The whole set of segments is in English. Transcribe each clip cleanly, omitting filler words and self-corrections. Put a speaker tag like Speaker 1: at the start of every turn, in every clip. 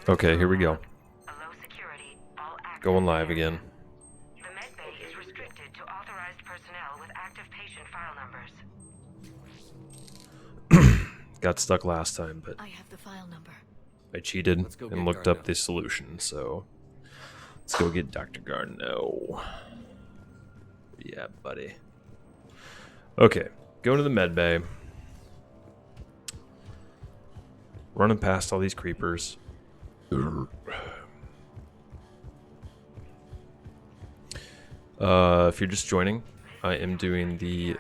Speaker 1: Okay, here we go.
Speaker 2: A low security, all access
Speaker 1: Going live
Speaker 2: area.
Speaker 1: again.
Speaker 2: The medbay is restricted to authorized personnel with active patient file numbers.
Speaker 1: Got stuck last time, but
Speaker 3: I have the file number.
Speaker 1: I cheated
Speaker 4: Let's go
Speaker 1: and
Speaker 4: get
Speaker 1: looked up
Speaker 4: Garneau.
Speaker 1: the solution, so let's go get Dr. Garneau. Yeah, buddy. Okay, going to the med bay. Running past all these creepers. If you're just joining, I am doing the...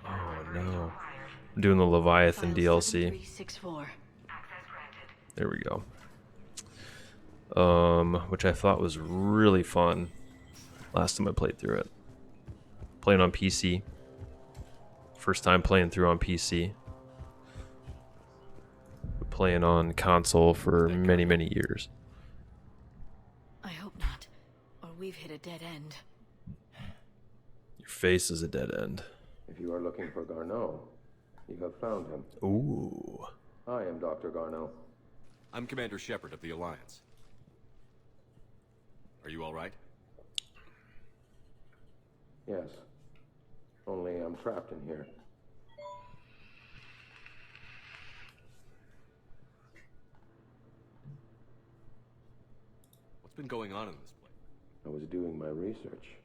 Speaker 1: Oh no. I'm doing the Leviathan
Speaker 3: File
Speaker 1: DLC.
Speaker 3: 7364.
Speaker 1: There we go. Which I thought was really fun last time I played through it. Playing on PC. First time playing through on PC. Playing on console for many, many years.
Speaker 3: I hope not, or we've hit a dead end.
Speaker 1: Your face is a dead end.
Speaker 5: If you are looking for Garneau, you have found him.
Speaker 1: Ooh.
Speaker 5: I am Dr. Garneau.
Speaker 4: I'm Commander Shepard of the Alliance. Are you all right?
Speaker 5: Yes. Only I'm trapped in here.
Speaker 4: What's been going on in this place?
Speaker 5: I was doing my research.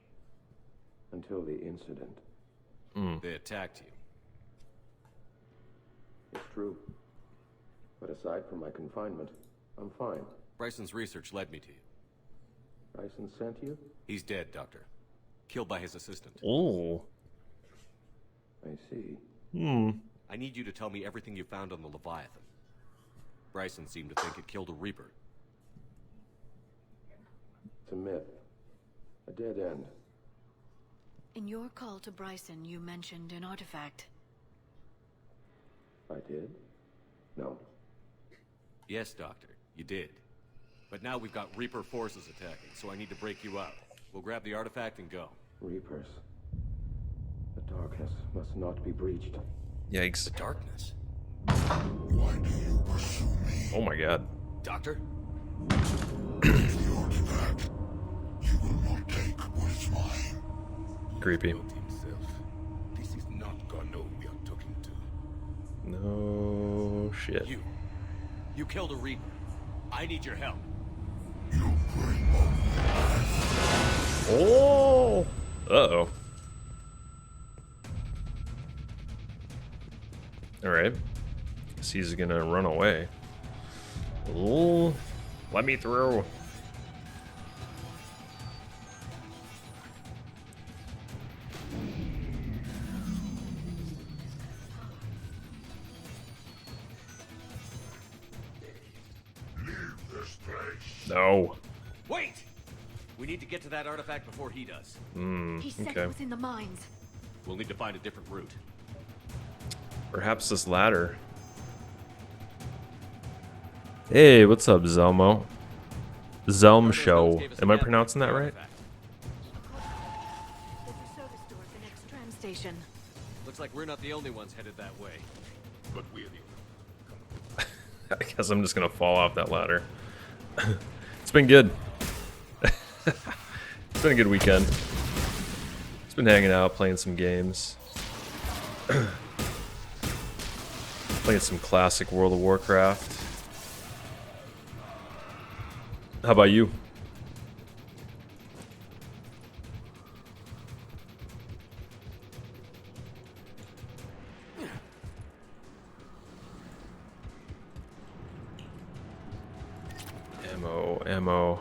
Speaker 5: Until the incident.
Speaker 4: They attacked you.
Speaker 5: It's true. But aside from my confinement, I'm fine.
Speaker 4: Bryson's research led me to you.
Speaker 5: Bryson sent you?
Speaker 4: He's dead, Doctor. Killed by his assistant.
Speaker 1: Oh.
Speaker 5: I see.
Speaker 4: I need you to tell me everything you found on the Leviathan. Bryson seemed to think it killed a Reaper.
Speaker 5: It's a myth. A dead end.
Speaker 3: In your call to Bryson, you mentioned an artifact.
Speaker 5: I did? No.
Speaker 4: Yes, Doctor, you did. But now we've got Reaper forces attacking, so I need to break you out. We'll grab the artifact and go.
Speaker 5: Reapers. The darkness must not be breached.
Speaker 1: Yikes.
Speaker 4: The darkness?
Speaker 6: Why do you pursue me?
Speaker 1: Oh my god.
Speaker 4: Doctor?
Speaker 6: The artifact. You will not take what is mine.
Speaker 1: Creepy.
Speaker 6: Himself. This is not Garneau we are talking to.
Speaker 1: No shit.
Speaker 4: You killed a Reaper. I need your help.
Speaker 6: You bring only
Speaker 1: Oh! Uh-oh. Alright. Guess he's gonna run away. Oh, let me through.
Speaker 6: this place.
Speaker 1: No.
Speaker 4: Wait! We need to get to that artifact before he does.
Speaker 3: He said
Speaker 1: okay.
Speaker 3: it was in the mines.
Speaker 4: We'll need to find a different route.
Speaker 1: Perhaps this ladder. Hey, what's up, Zelmo? Zelm Show. Am I pronouncing that right?
Speaker 3: There's a soda store at the next tram station.
Speaker 4: Looks like we're not the only ones headed that way.
Speaker 6: But we're the
Speaker 1: I guess I'm just gonna fall off that ladder. It's been good. It's been a good weekend. Just been hanging out, playing some games. Playing some classic World of Warcraft. How about you? Ammo.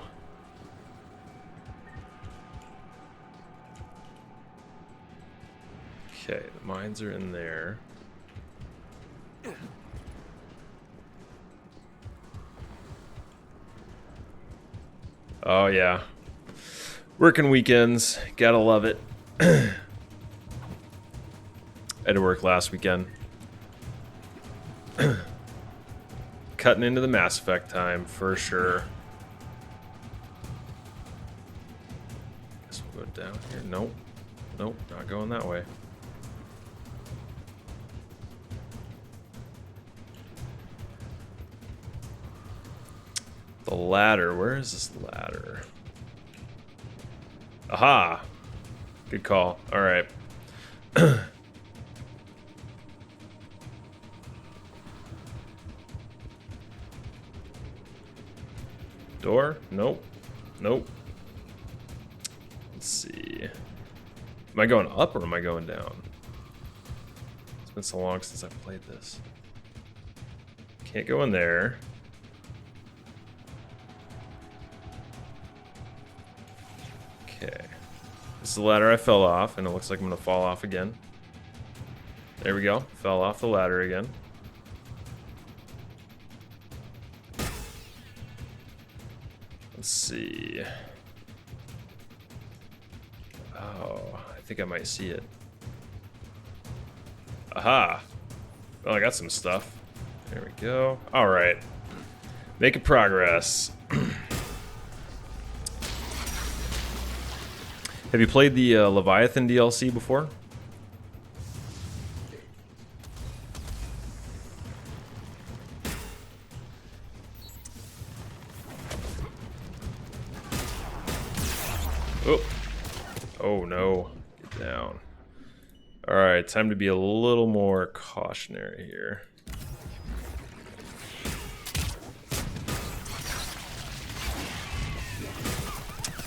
Speaker 1: Okay, the mines are in there. Oh yeah. Working weekends, gotta love it. I had to work last weekend. Cutting into the Mass Effect time for sure. Guess we'll go down here. Nope. Nope, not going that way. The ladder. Where is this ladder? Aha! Good call. Alright. Door? Nope. Nope. Let's see. Am I going up or am I going down? It's been so long since I've played this. Can't go in there. Okay. This is the ladder I fell off, and it looks like I'm gonna fall off again. There we go. Fell off the ladder again. Let's see. Oh, I think I might see it. Aha! Well, I got some stuff. There we go. Alright. Making progress. Have you played the Leviathan DLC before? Oh. Oh no. Get down. Alright, time to be a little more cautionary here.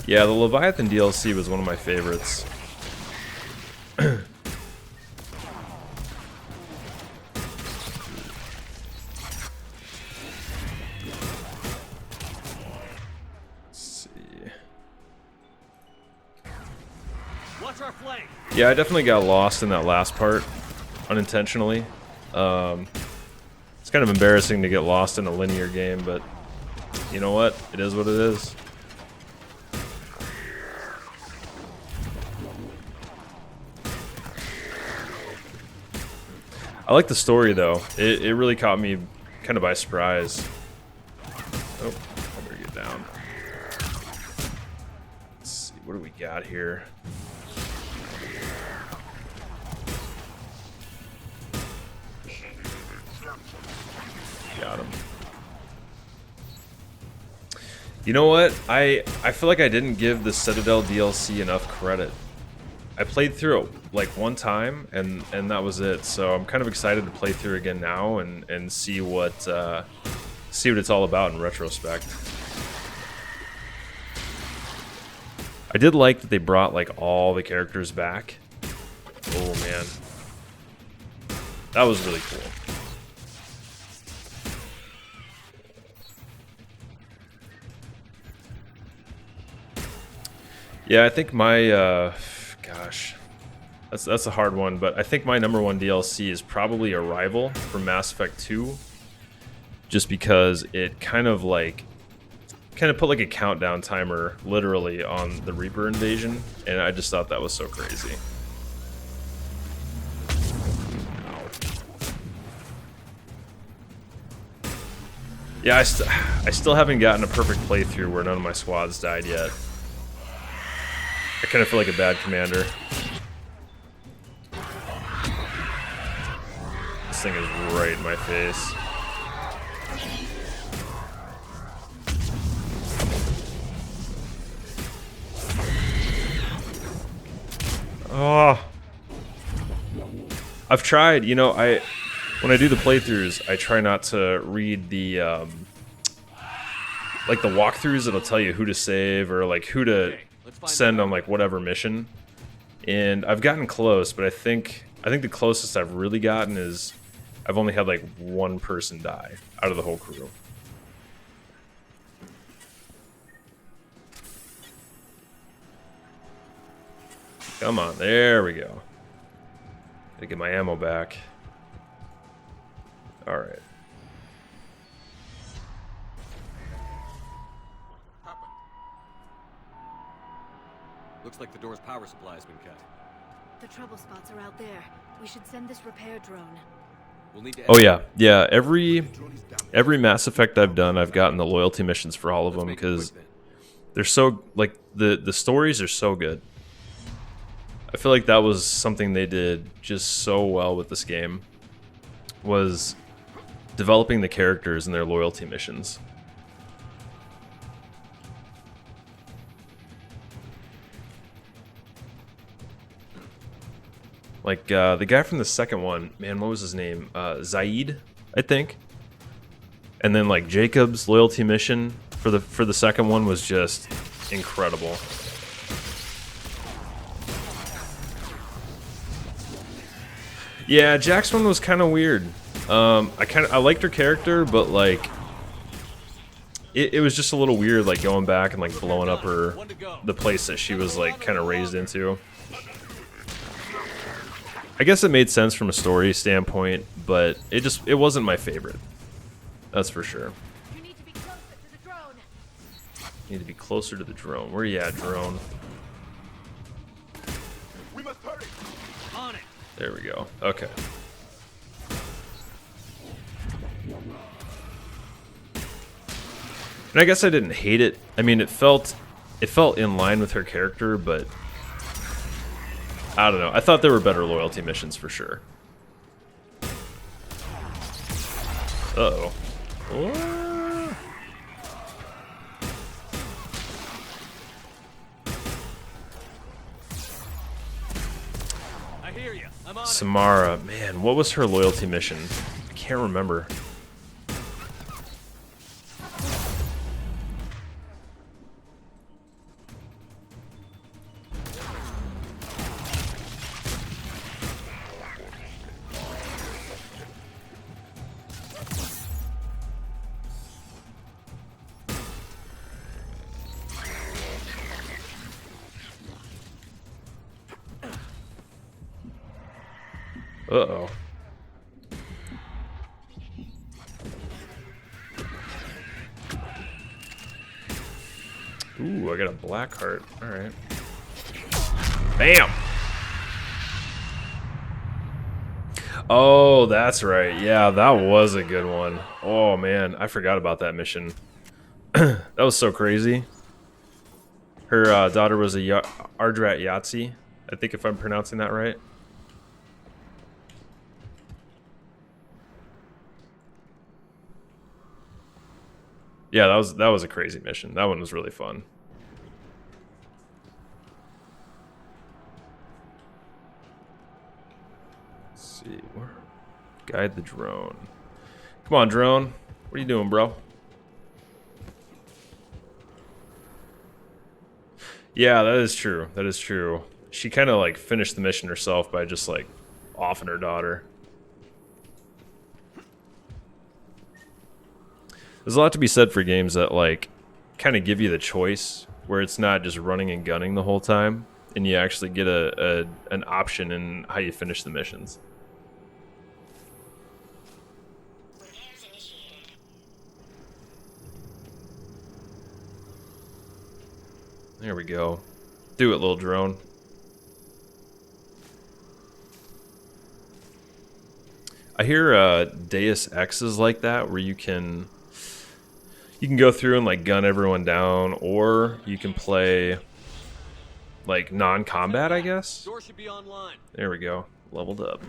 Speaker 1: Yeah, the Leviathan DLC was one of my favorites. Yeah, I definitely got lost in that last part, unintentionally. It's kind of embarrassing to get lost in a linear game, but you know what? It is what it is. I like the story, though. It really caught me kind of by surprise. Oh, I better get down. Let's see, what do we got here? Got him. You know what? I feel like I didn't give the Citadel DLC enough credit. I played through it like one time and that was it. So I'm kind of excited to play through again now and see what it's all about in retrospect. I did like that they brought like all the characters back. Oh man. That was really cool. Yeah, I think my gosh, that's a hard one, but I think my number one DLC is probably Arrival from Mass Effect 2, just because it kind of put like a countdown timer literally on the Reaper invasion, and I just thought that was so crazy. Yeah, I still haven't gotten a perfect playthrough where none of my squads died yet. I kind of feel like a bad commander. This thing is right in my face. Oh. I've tried, you know, when I do the playthroughs, I try not to read the like the walkthroughs that'll tell you who to save or like who to send on like whatever mission, and I've gotten close, but I think the closest I've really gotten is I've only had like one person die out of the whole crew. Come on, there we go. Gotta get my ammo back. All right.
Speaker 4: Looks like the door's power supply has been cut.
Speaker 3: The trouble spots are out there. We should send this repair drone.
Speaker 4: We'll need to
Speaker 1: Oh yeah. Every Mass Effect I've done, I've gotten the loyalty missions for all of them because they're so like the stories are so good. I feel like that was something they did just so well with this game, was developing the characters and their loyalty missions. Like the guy from the second one, man, what was his name? Zaid, I think. And then like Jacob's loyalty mission for the second one was just incredible. Yeah, Jack's one was kind of weird. I liked her character, but like it was just a little weird, like going back and like blowing up the place that she was like kind of raised into. I guess it made sense from a story standpoint, but it wasn't my favorite. That's for sure.
Speaker 7: You need to be closer to the drone.
Speaker 1: Need to be closer to the drone. Where you at, drone?
Speaker 6: We must hurry.
Speaker 4: On it.
Speaker 1: There we go. Okay. And I guess I didn't hate it. I mean, it felt in line with her character, but I don't know. I thought there were better loyalty missions for sure. Uh-oh. What?
Speaker 4: I hear you. I'm on it.
Speaker 1: Samara, man, what was her loyalty mission? I can't remember. Uh-oh. Ooh, I got a black heart. Alright. Bam! Oh, that's right. Yeah, that was a good one. Oh, man. I forgot about that mission. That was so crazy. Her daughter was a Ardrat Yahtzee, I think, if I'm pronouncing that right. Yeah, that was a crazy mission. That one was really fun. Let's see, where? Guide the drone. Come on, drone. What are you doing, bro? Yeah, that is true. That is true. She kind of like finished the mission herself by just like offing her daughter. There's a lot to be said for games that like kind of give you the choice, where it's not just running and gunning the whole time, and you actually get an option in how you finish the missions. There we go. Do it, little drone. I hear Deus Ex is like that, where you can go through and like gun everyone down, or you can play like non-combat, I guess.
Speaker 4: Door should be online.
Speaker 1: There we go. Leveled up.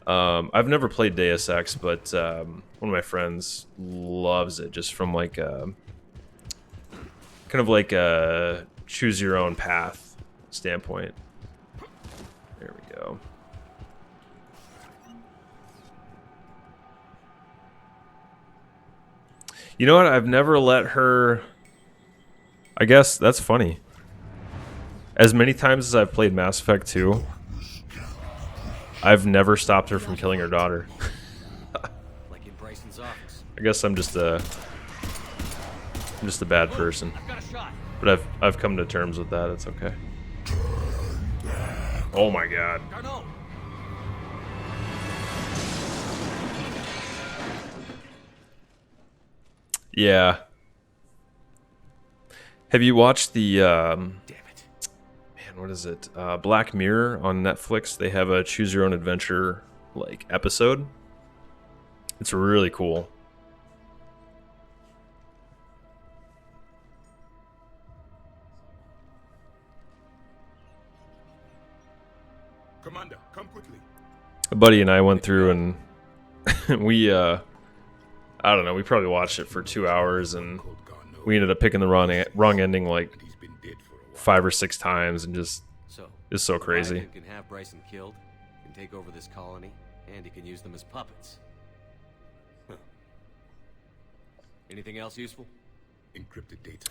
Speaker 1: I've never played Deus Ex, but one of my friends loves it, just from like kind of like a choose your own path standpoint. There we go. You know what? I've never let her... I guess that's funny. As many times as I've played Mass Effect 2, I've never stopped her from killing her daughter.
Speaker 4: Like in Bryson's office.
Speaker 1: I guess I'm just a bad person.
Speaker 4: I've got a shot.
Speaker 1: But I've come to terms with that. It's okay. Oh my god.
Speaker 4: Garneau.
Speaker 1: Yeah. Have you watched the
Speaker 4: Damn it.
Speaker 1: man, what is it? Black Mirror on Netflix? They have a choose your own adventure like episode. It's really cool.
Speaker 6: Commander, come quickly.
Speaker 1: A buddy and I went through and we I don't know, we probably watched it for 2 hours, and
Speaker 6: Cold Garneau.
Speaker 1: we ended up picking the wrong ending like
Speaker 6: He's been dead for a while.
Speaker 1: 5 or 6 times, and just
Speaker 4: So,
Speaker 1: it's so crazy.
Speaker 4: Leviathan can have Bryson killed, and can take over this colony, and he can use them as puppets. Huh. Anything else useful?
Speaker 6: Encrypted data.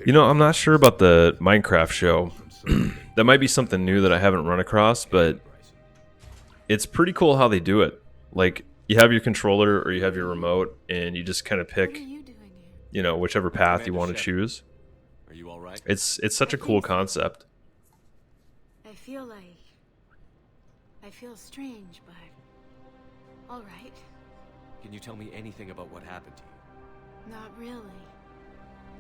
Speaker 1: You know, I'm not sure about the Minecraft show. That might be something new that I haven't run across, but it's pretty cool how they do it. Like, you have your controller or you have your remote, and you just kind of
Speaker 3: What
Speaker 1: pick,
Speaker 3: are you doing here?
Speaker 1: you know, whichever path you want to choose.
Speaker 4: Are you all right?
Speaker 1: It's such a cool concept.
Speaker 3: I feel strange, but all right.
Speaker 4: Can you tell me anything about what happened to you?
Speaker 3: Not really.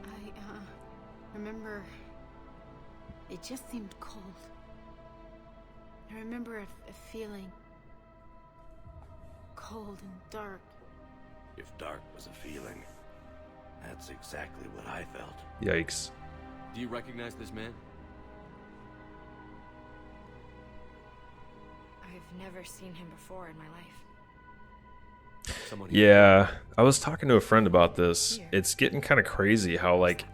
Speaker 3: I remember it just seemed cold. I remember a feeling cold and dark.
Speaker 8: If dark was a feeling, that's exactly what I felt.
Speaker 1: Yikes.
Speaker 4: Do you recognize this man?
Speaker 7: I've never seen him before in my life.
Speaker 4: Someone
Speaker 1: Yeah, I was talking to a friend about this. It's getting kind of crazy how, like,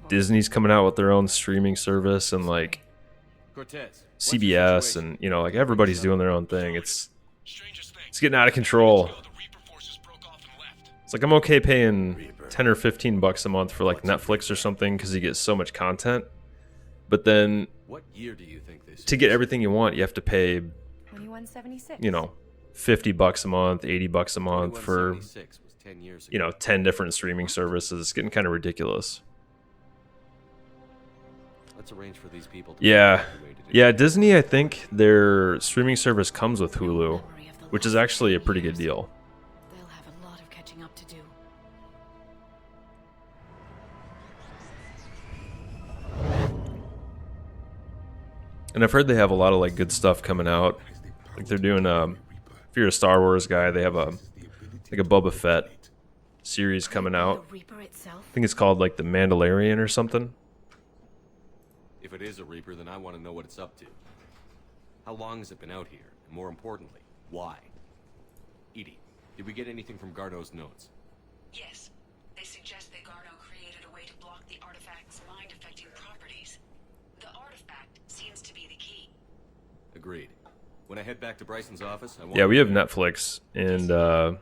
Speaker 1: Disney's coming out with their own streaming service, and, like,
Speaker 4: Cortez.
Speaker 1: CBS, and, you know, like, everybody's doing their own thing. It's getting out of control. It's like, I'm okay paying 10 or 15 bucks a month for, like, Netflix or something because you get so much content. But then
Speaker 4: What year do you think this
Speaker 1: to get everything you want, you have to pay,
Speaker 7: 2176.
Speaker 1: you know, 50 bucks a month, 80 bucks a month for,
Speaker 4: 2176 was 10 years ago.
Speaker 1: you know, 10 different streaming services. It's getting kind of ridiculous.
Speaker 4: Let's arrange for these people to
Speaker 1: Yeah.
Speaker 4: be evacuated in-
Speaker 1: Yeah, Disney, I think their streaming service comes with Hulu, which is actually a pretty good deal.
Speaker 3: They'll have a lot of catching up to do.
Speaker 1: And I've heard they have a lot of, like, good stuff coming out. Like, they're doing, if you're a Star Wars guy, they have a Boba Fett series coming out.
Speaker 3: The Reaper itself?
Speaker 1: I think it's called, like, The Mandalorian or something.
Speaker 4: If it is a Reaper, then I want to know what it's up to. How long has it been out here? And more importantly, why? Edie, did we get anything from Gardo's notes?
Speaker 2: Yes. They suggest that Gardo created a way to block the artifact's mind-affecting properties. The artifact seems to be the key.
Speaker 4: Agreed. When I head back to Bryson's office, I want
Speaker 1: Yeah, we have Netflix, and
Speaker 4: I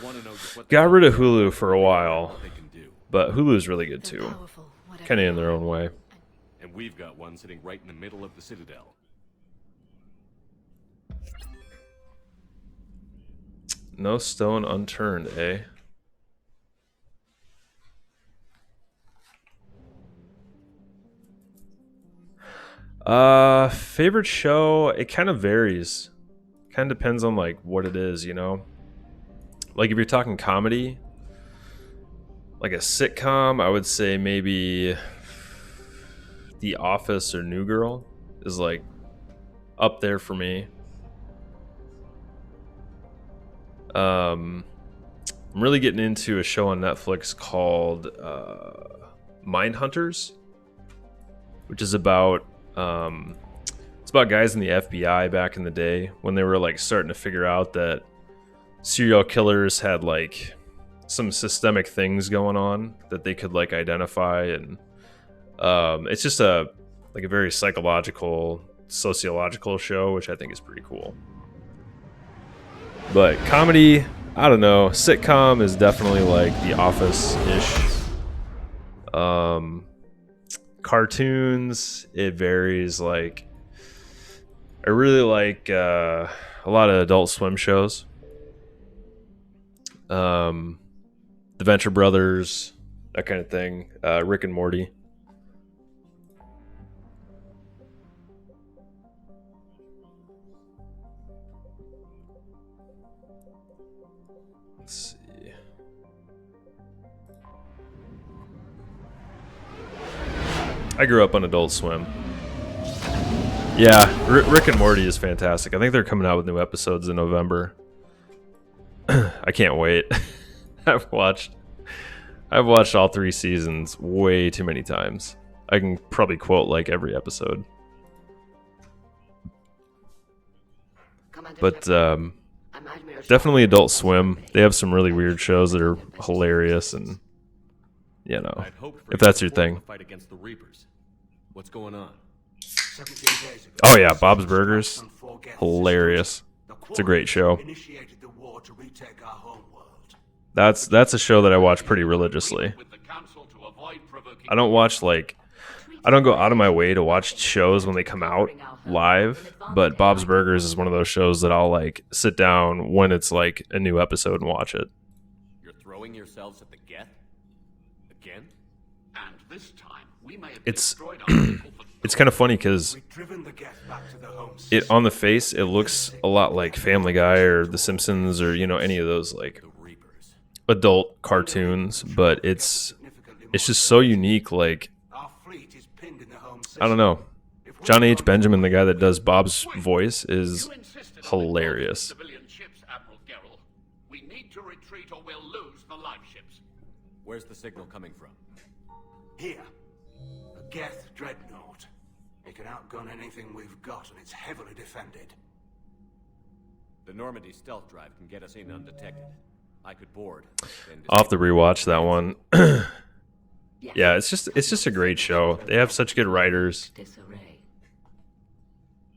Speaker 4: want to know just what
Speaker 1: got rid of Hulu for a while,
Speaker 4: what they can do.
Speaker 1: but Hulu's really good
Speaker 3: They're
Speaker 1: too.
Speaker 3: powerful, whatever
Speaker 1: Kind of
Speaker 3: they
Speaker 1: in their
Speaker 3: are.
Speaker 1: own way.
Speaker 4: And we've got one sitting right in the middle of the Citadel.
Speaker 1: No stone unturned, eh? Favorite show, it kind of varies. Kind of depends on, like, what it is, you know? Like, if you're talking comedy, like a sitcom, I would say maybe The Office or New Girl is, like, up there for me. I'm really getting into a show on Netflix called Mindhunters, which is about it's about guys in the FBI back in the day when they were, like, starting to figure out that serial killers had, like, some systemic things going on that they could, like, identify, and it's just a very psychological, sociological show, which I think is pretty cool. But comedy, I don't know. Sitcom is definitely like The Office-ish. Cartoons, it varies. Like, I really like a lot of Adult Swim shows. The Venture Brothers, that kind of thing. Rick and Morty. Let's see. I grew up on Adult Swim. Yeah, Rick and Morty is fantastic. I think they're coming out with new episodes in November. I can't wait. I've watched all 3 seasons way too many times. I can probably quote, like, every episode. But definitely Adult Swim. They have some really weird shows that are hilarious, and, you know,
Speaker 4: I'd hoped for
Speaker 1: if that's your
Speaker 4: support in
Speaker 1: thing.
Speaker 4: the fight against the Reapers. What's going on?
Speaker 9: 17 days ago,
Speaker 1: Oh yeah, Bob's Burgers,
Speaker 9: some four-get
Speaker 1: hilarious.
Speaker 9: The
Speaker 1: It's a great show.
Speaker 9: initiated the war to retake our home world.
Speaker 1: That's a show that I watch pretty religiously. I don't watch I don't go out of my way to watch shows when they come out live, but Bob's Burgers is one of those shows that I'll like sit down when it's like a new episode and watch it.
Speaker 4: You're throwing yourselves at the Geth? Again?
Speaker 8: And this time, we may have
Speaker 1: It's
Speaker 8: destroyed our people for
Speaker 1: it's kind of funny because
Speaker 9: We've driven the Geth back to the home
Speaker 1: it on the face it looks a lot like Family Guy or The Simpsons or any of those like
Speaker 4: The Reapers.
Speaker 1: adult cartoons, but it's just so unique. Like
Speaker 9: Our fleet is pinned in the home
Speaker 1: I don't know, John H. Benjamin, the guy that does Bob's voice, is
Speaker 8: You insisted on
Speaker 1: hilarious.
Speaker 8: civilian ships, Admiral Gerrel. We need to retreat or we'll lose the live ships.
Speaker 4: Where's the signal coming from?
Speaker 9: Here, a Geth dreadnought. It can outgun anything we've got, and it's heavily defended.
Speaker 4: The Normandy stealth drive can get us in undetected. I could board. Then
Speaker 1: I'll have to rewatch that one. Yeah, it's just a great show. They have such good writers.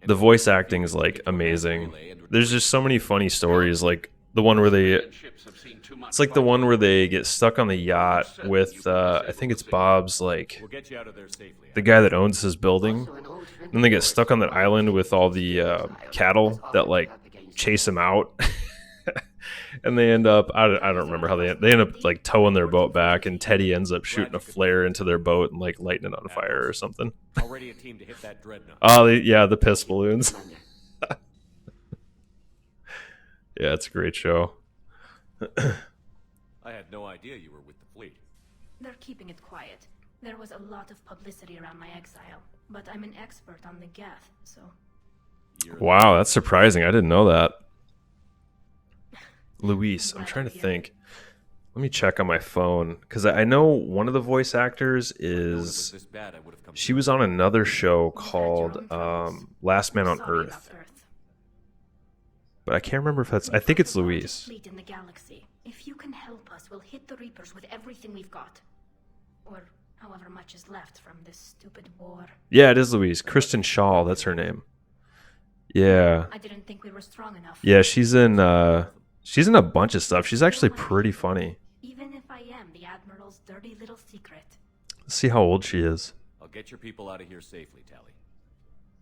Speaker 1: The voice acting is like amazing. There's just so many funny stories, like the one where it's like the one where they get stuck on the yacht with I think it's Bob's like
Speaker 4: We'll get you out of there safely.
Speaker 1: the guy that owns his building. Then they get stuck on that island with all the cattle that like chase him out. And they end up I don't remember how they end up like towing their boat back, and Teddy ends up shooting a flare into their boat and like lighting it on fire or something.
Speaker 4: Already a team to hit that dreadnought.
Speaker 1: Oh yeah, the piss balloons. Yeah, it's a great show.
Speaker 4: I had no idea you were with the fleet.
Speaker 10: They're keeping it quiet. There was a lot of publicity around my exile, but I'm an expert on the Geth, so...
Speaker 1: Wow, that's surprising. I didn't know that. Luis, I'm trying to think. Let me check on my phone, because I know one of the voice actors is...
Speaker 4: This bad, I would have come.
Speaker 1: She was on another show called Last Man on
Speaker 10: Sorry about
Speaker 1: Earth. But I can't remember if that's... I think it's Luis.
Speaker 10: Fleet in the galaxy. If you can help us, we'll hit the Reapers with everything we've got. Or however much is left from this stupid war.
Speaker 1: Yeah, it is Luis. Kristen Shaw, that's her name. Yeah.
Speaker 10: I didn't think we were strong enough.
Speaker 1: Yeah, she's in a bunch of stuff. She's actually pretty funny.
Speaker 10: Even if I am the Admiral's dirty little secret.
Speaker 1: Let's see how old she is.
Speaker 4: I'll get your people out of here safely, Tally.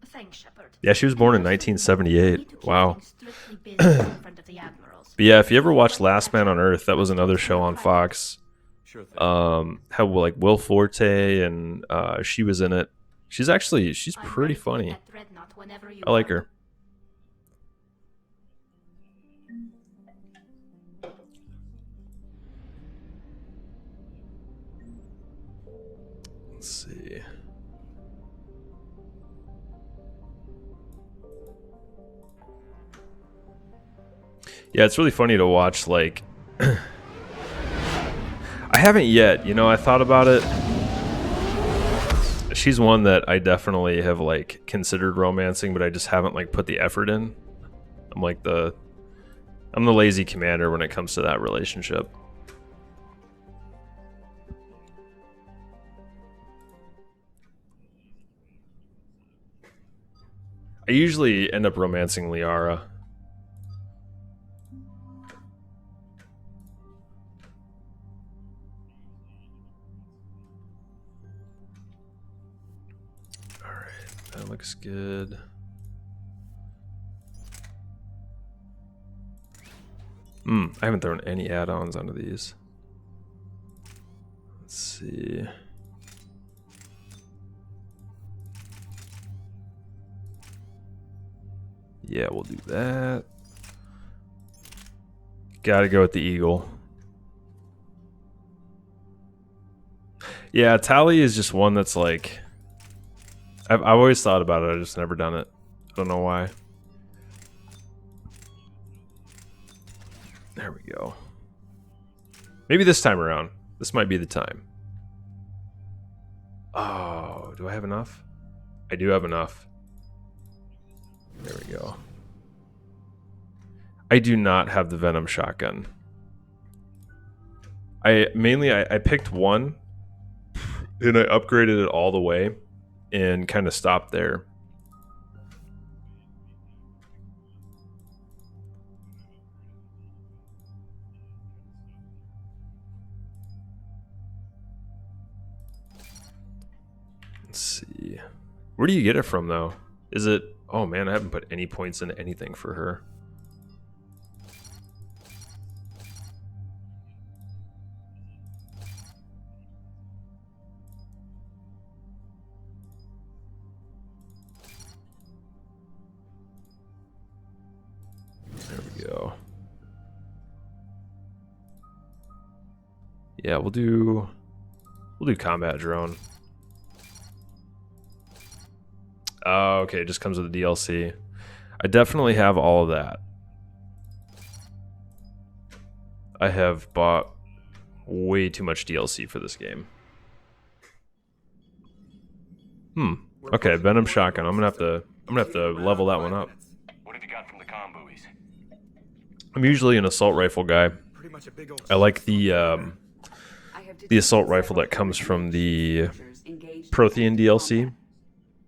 Speaker 10: Thanks, Shepard.
Speaker 1: Yeah, she was born in 1978. Wow.
Speaker 10: Strictly busy in front of the Admirals.
Speaker 1: But yeah, if you ever watch Last Man on Earth, that was another show on Fox.
Speaker 4: Sure thing.
Speaker 1: How like Will Forte and she was in it. She's pretty funny. I like her. Let's see. Yeah, it's really funny to watch, like... I haven't yet, I thought about it. She's one that I definitely have, like, considered romancing, but I just haven't, like, put the effort in. I'm the lazy commander when it comes to that relationship. I usually end up romancing Liara. That looks good. I haven't thrown any add-ons onto these. Let's see. Yeah, we'll do that. Gotta go with the Eagle. Yeah, Tally is just one that's like... I've always thought about it, I've just never done it. I don't know why. There we go. Maybe this time around. This might be the time. Oh, do I have enough? I do have enough. There we go. I do not have the Venom shotgun. I picked one and I upgraded it all the way. and kind of stop there. Let's see. Where do you get it from, though? Is it... Oh, man, I haven't put any points into anything for her. There we go. Yeah, we'll do combat drone. Oh, okay, it just comes with the DLC. I definitely have all of that. I have bought way too much DLC for this game. Okay, Venom shotgun. I'm gonna have to level that one up.
Speaker 8: What have you got from the comm buoys?
Speaker 1: I'm usually an assault rifle guy. I like the assault rifle that comes from the Prothean DLC.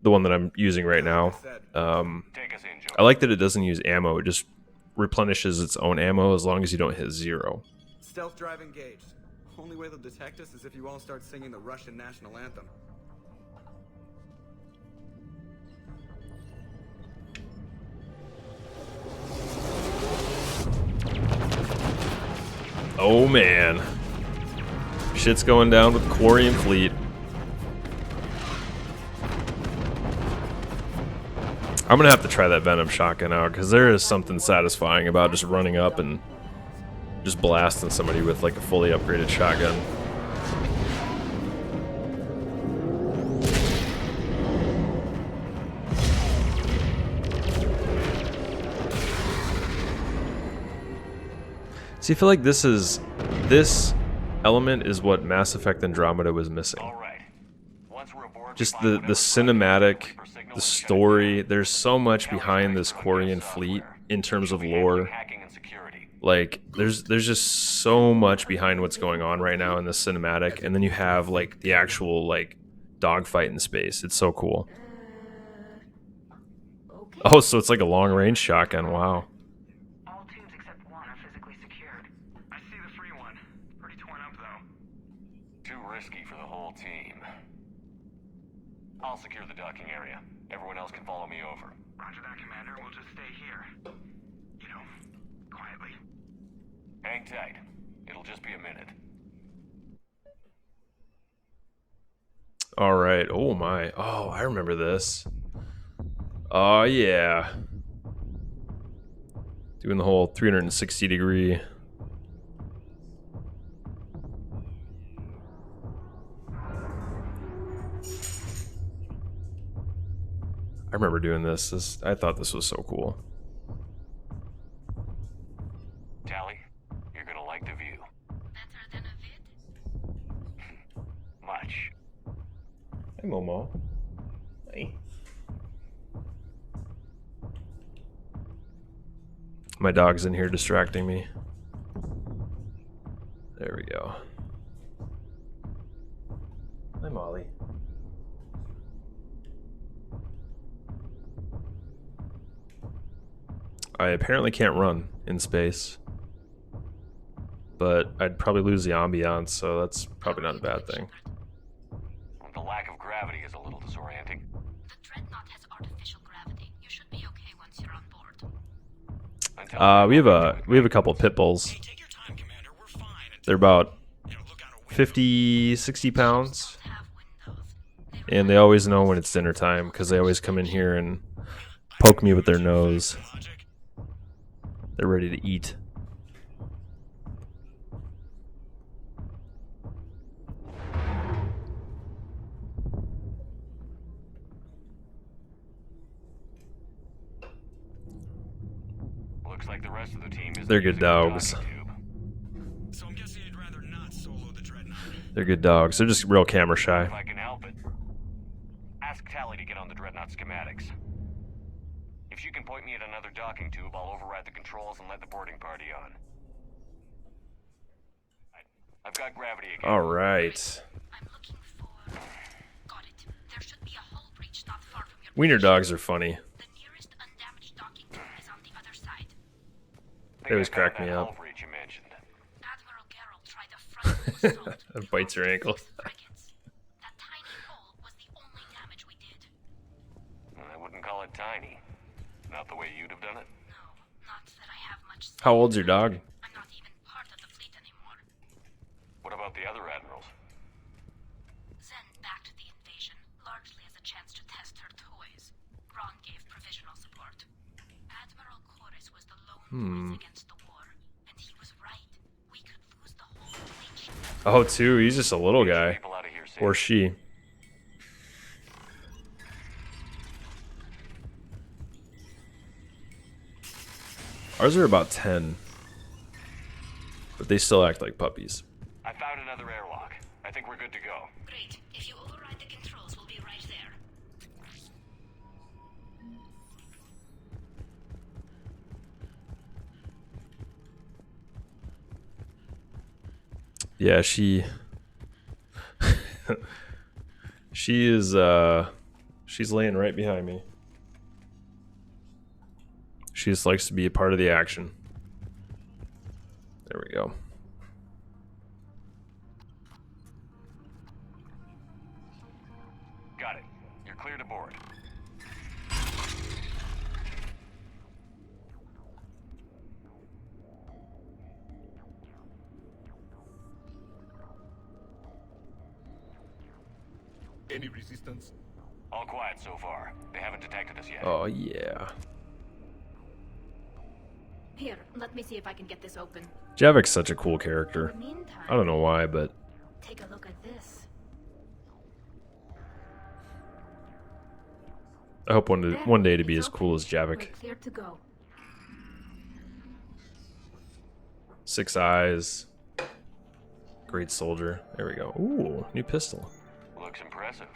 Speaker 1: The one that I'm using right now. I like that it doesn't use ammo. It just replenishes its own ammo as long as you don't hit 0.
Speaker 11: Stealth drive engaged. Only way they'll detect us is if you all start singing the Russian national anthem.
Speaker 1: Oh man. Shit's going down with the Quarian fleet. I'm gonna have to try that Venom shotgun out because there is something satisfying about just running up and just blasting somebody with like a fully upgraded shotgun. See, I feel like this element is what Mass Effect Andromeda was missing. Just the cinematic, the story. There's so much behind this Quarian fleet in terms of lore. Like, there's just so much behind what's going on right now in this cinematic, and then you have like the actual like dogfight in space. It's so cool. Oh, so it's like a long range shotgun. Wow.
Speaker 11: All teams except one are physically secured. I see the free one. Pretty torn up though.
Speaker 8: Too risky for the whole team. I'll secure the docking area. Everyone else can follow me over.
Speaker 11: Roger that, Commander. We'll just stay here. You know, quietly.
Speaker 8: Hang tight. It'll just be a minute.
Speaker 1: All right. Oh my. Oh, I remember this. Oh yeah. Doing the whole 360 degree. I remember doing this. I thought this was so cool.
Speaker 8: Tally, you're gonna like the view.
Speaker 10: Better than a vid?
Speaker 8: Much.
Speaker 1: Hey, Momo. Hey. My dog's in here distracting me. There we go. Hi, Molly. I apparently can't run in space, but I'd probably lose the ambiance, so that's probably not a bad thing.
Speaker 8: The lack of gravity is a little disorienting.
Speaker 10: The Dreadnought has artificial gravity. You should be okay once you're on board.
Speaker 1: We have a couple pit bulls. They're about 50, 60 pounds, and they always know when it's dinner time because they always come in here and poke me with their nose. They're ready to eat.
Speaker 8: Looks like the rest of the team is.
Speaker 1: They're good dogs.
Speaker 11: So I'm guessing you'd rather not solo the Dreadnought.
Speaker 1: They're good dogs. They're just real camera shy.
Speaker 8: If I can help it. Ask Tally to get on the Dreadnought schematics. If you can point me at another docking tube, I'll override the controls and let the boarding party on. I've got gravity again.
Speaker 1: All right.
Speaker 10: I'm looking for... Got it. There should be a hull
Speaker 1: Wiener dogs are funny.
Speaker 10: The nearest undamaged docking point is on the other side.
Speaker 1: They always crack me up.
Speaker 8: Half-reach you mentioned.
Speaker 10: Admiral Geralt tried a frontal assault.
Speaker 1: That bites your ankle.
Speaker 10: Frigates. That tiny hole was the only damage we did.
Speaker 8: I wouldn't call it tiny. Not the way you'd have done it.
Speaker 10: No, not that I have much.
Speaker 1: How old's your dog?
Speaker 10: I'm not even part of the fleet anymore.
Speaker 8: What about the other admirals?
Speaker 10: Zen backed the invasion, largely as a chance to test her toys. Ron gave provisional support. Admiral Corus was the lone voice against the war, and he was right. We could lose the whole fleet.
Speaker 1: Oh, too. He's just a little guy.
Speaker 8: People out of here safe.
Speaker 1: Or she. Ours are about 10. But they still act like puppies.
Speaker 8: I found another airlock. I think we're good to go.
Speaker 10: Great. If you override the controls, we'll be right there.
Speaker 1: Yeah, she is she's laying right behind me. She just likes to be a part of the action. There we go.
Speaker 8: Got it. You're clear to board.
Speaker 6: Any resistance?
Speaker 8: All quiet so far. They haven't detected us yet.
Speaker 1: Oh yeah.
Speaker 10: Here, let me see if I can get this open.
Speaker 1: Javik's such a cool character.
Speaker 10: Meantime,
Speaker 1: I don't know why, but
Speaker 10: take a look at this.
Speaker 1: I hope one day to be as cool as Javik.
Speaker 10: We're clear to go.
Speaker 1: 6 eyes. Great soldier. There we go. Ooh, new pistol.
Speaker 8: Looks impressive.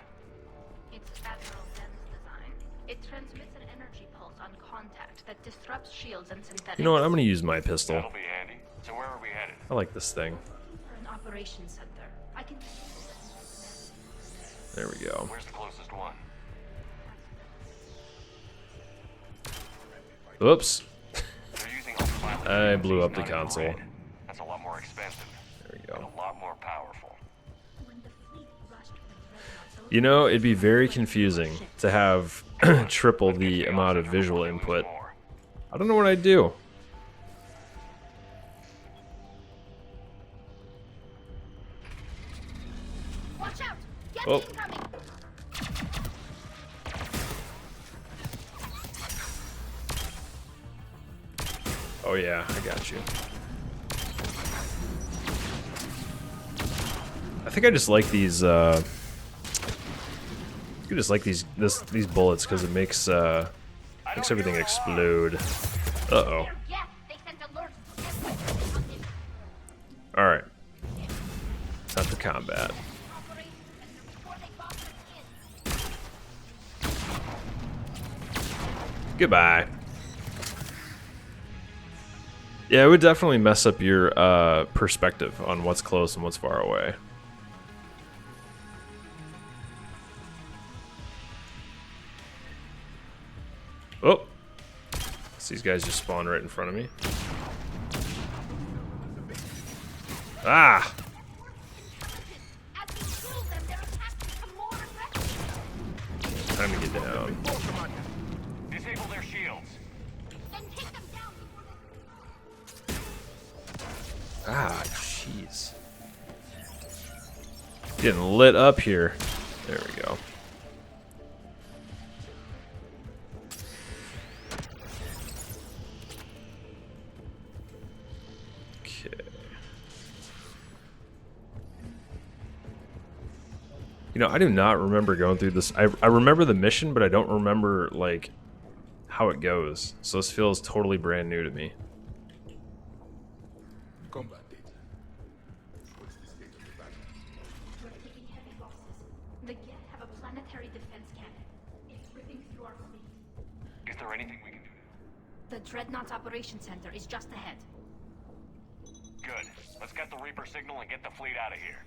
Speaker 10: It's Admiral Zen's design. It transmits an energy pulse on contact that disrupts shields and synthetics.
Speaker 1: You know what? I'm gonna use my pistol.
Speaker 8: That'll be handy. So where are we headed?
Speaker 1: I like this thing.
Speaker 10: For an operations center. I can.
Speaker 1: There we go.
Speaker 8: Where's the closest one?
Speaker 1: Oops.
Speaker 8: They're using ultraviolet
Speaker 1: I
Speaker 8: beams,
Speaker 1: blew up the
Speaker 8: not
Speaker 1: console.
Speaker 8: infrared. That's a lot more expensive.
Speaker 1: There we
Speaker 8: And
Speaker 1: go.
Speaker 8: a lot more powerful.
Speaker 10: When the fleet rushed for the dreadnought,
Speaker 1: You know, it'd be very confusing to have triple the amount of visual input. I don't know what I'd do.
Speaker 10: Watch out! Get
Speaker 1: Oh.
Speaker 10: incoming!
Speaker 1: Oh yeah, I got you. I think I just like these. I just like these bullets because it makes everything explode. Uh oh.
Speaker 10: Yes, they sent alerts.
Speaker 1: All right. Time for combat. Goodbye. Yeah, it would definitely mess up your perspective on what's close and what's far away. Oh! So these guys just spawned right in front of me. Ah! Time to get down.
Speaker 8: Disable their shields.
Speaker 1: Ah, jeez. Getting lit up here. There we go. Okay. You know, I do not remember going through this. I remember the mission, but I don't remember, like, how it goes. So this feels totally brand new to me.
Speaker 6: Combat data. What's the state of the battle?
Speaker 10: We're taking heavy losses. The Geth have a planetary defense cannon. It's ripping through our fleet.
Speaker 8: Is there anything we can do?
Speaker 10: The Dreadnought Operations Center is just ahead.
Speaker 8: Good. Let's get the Reaper signal and get the fleet out of here.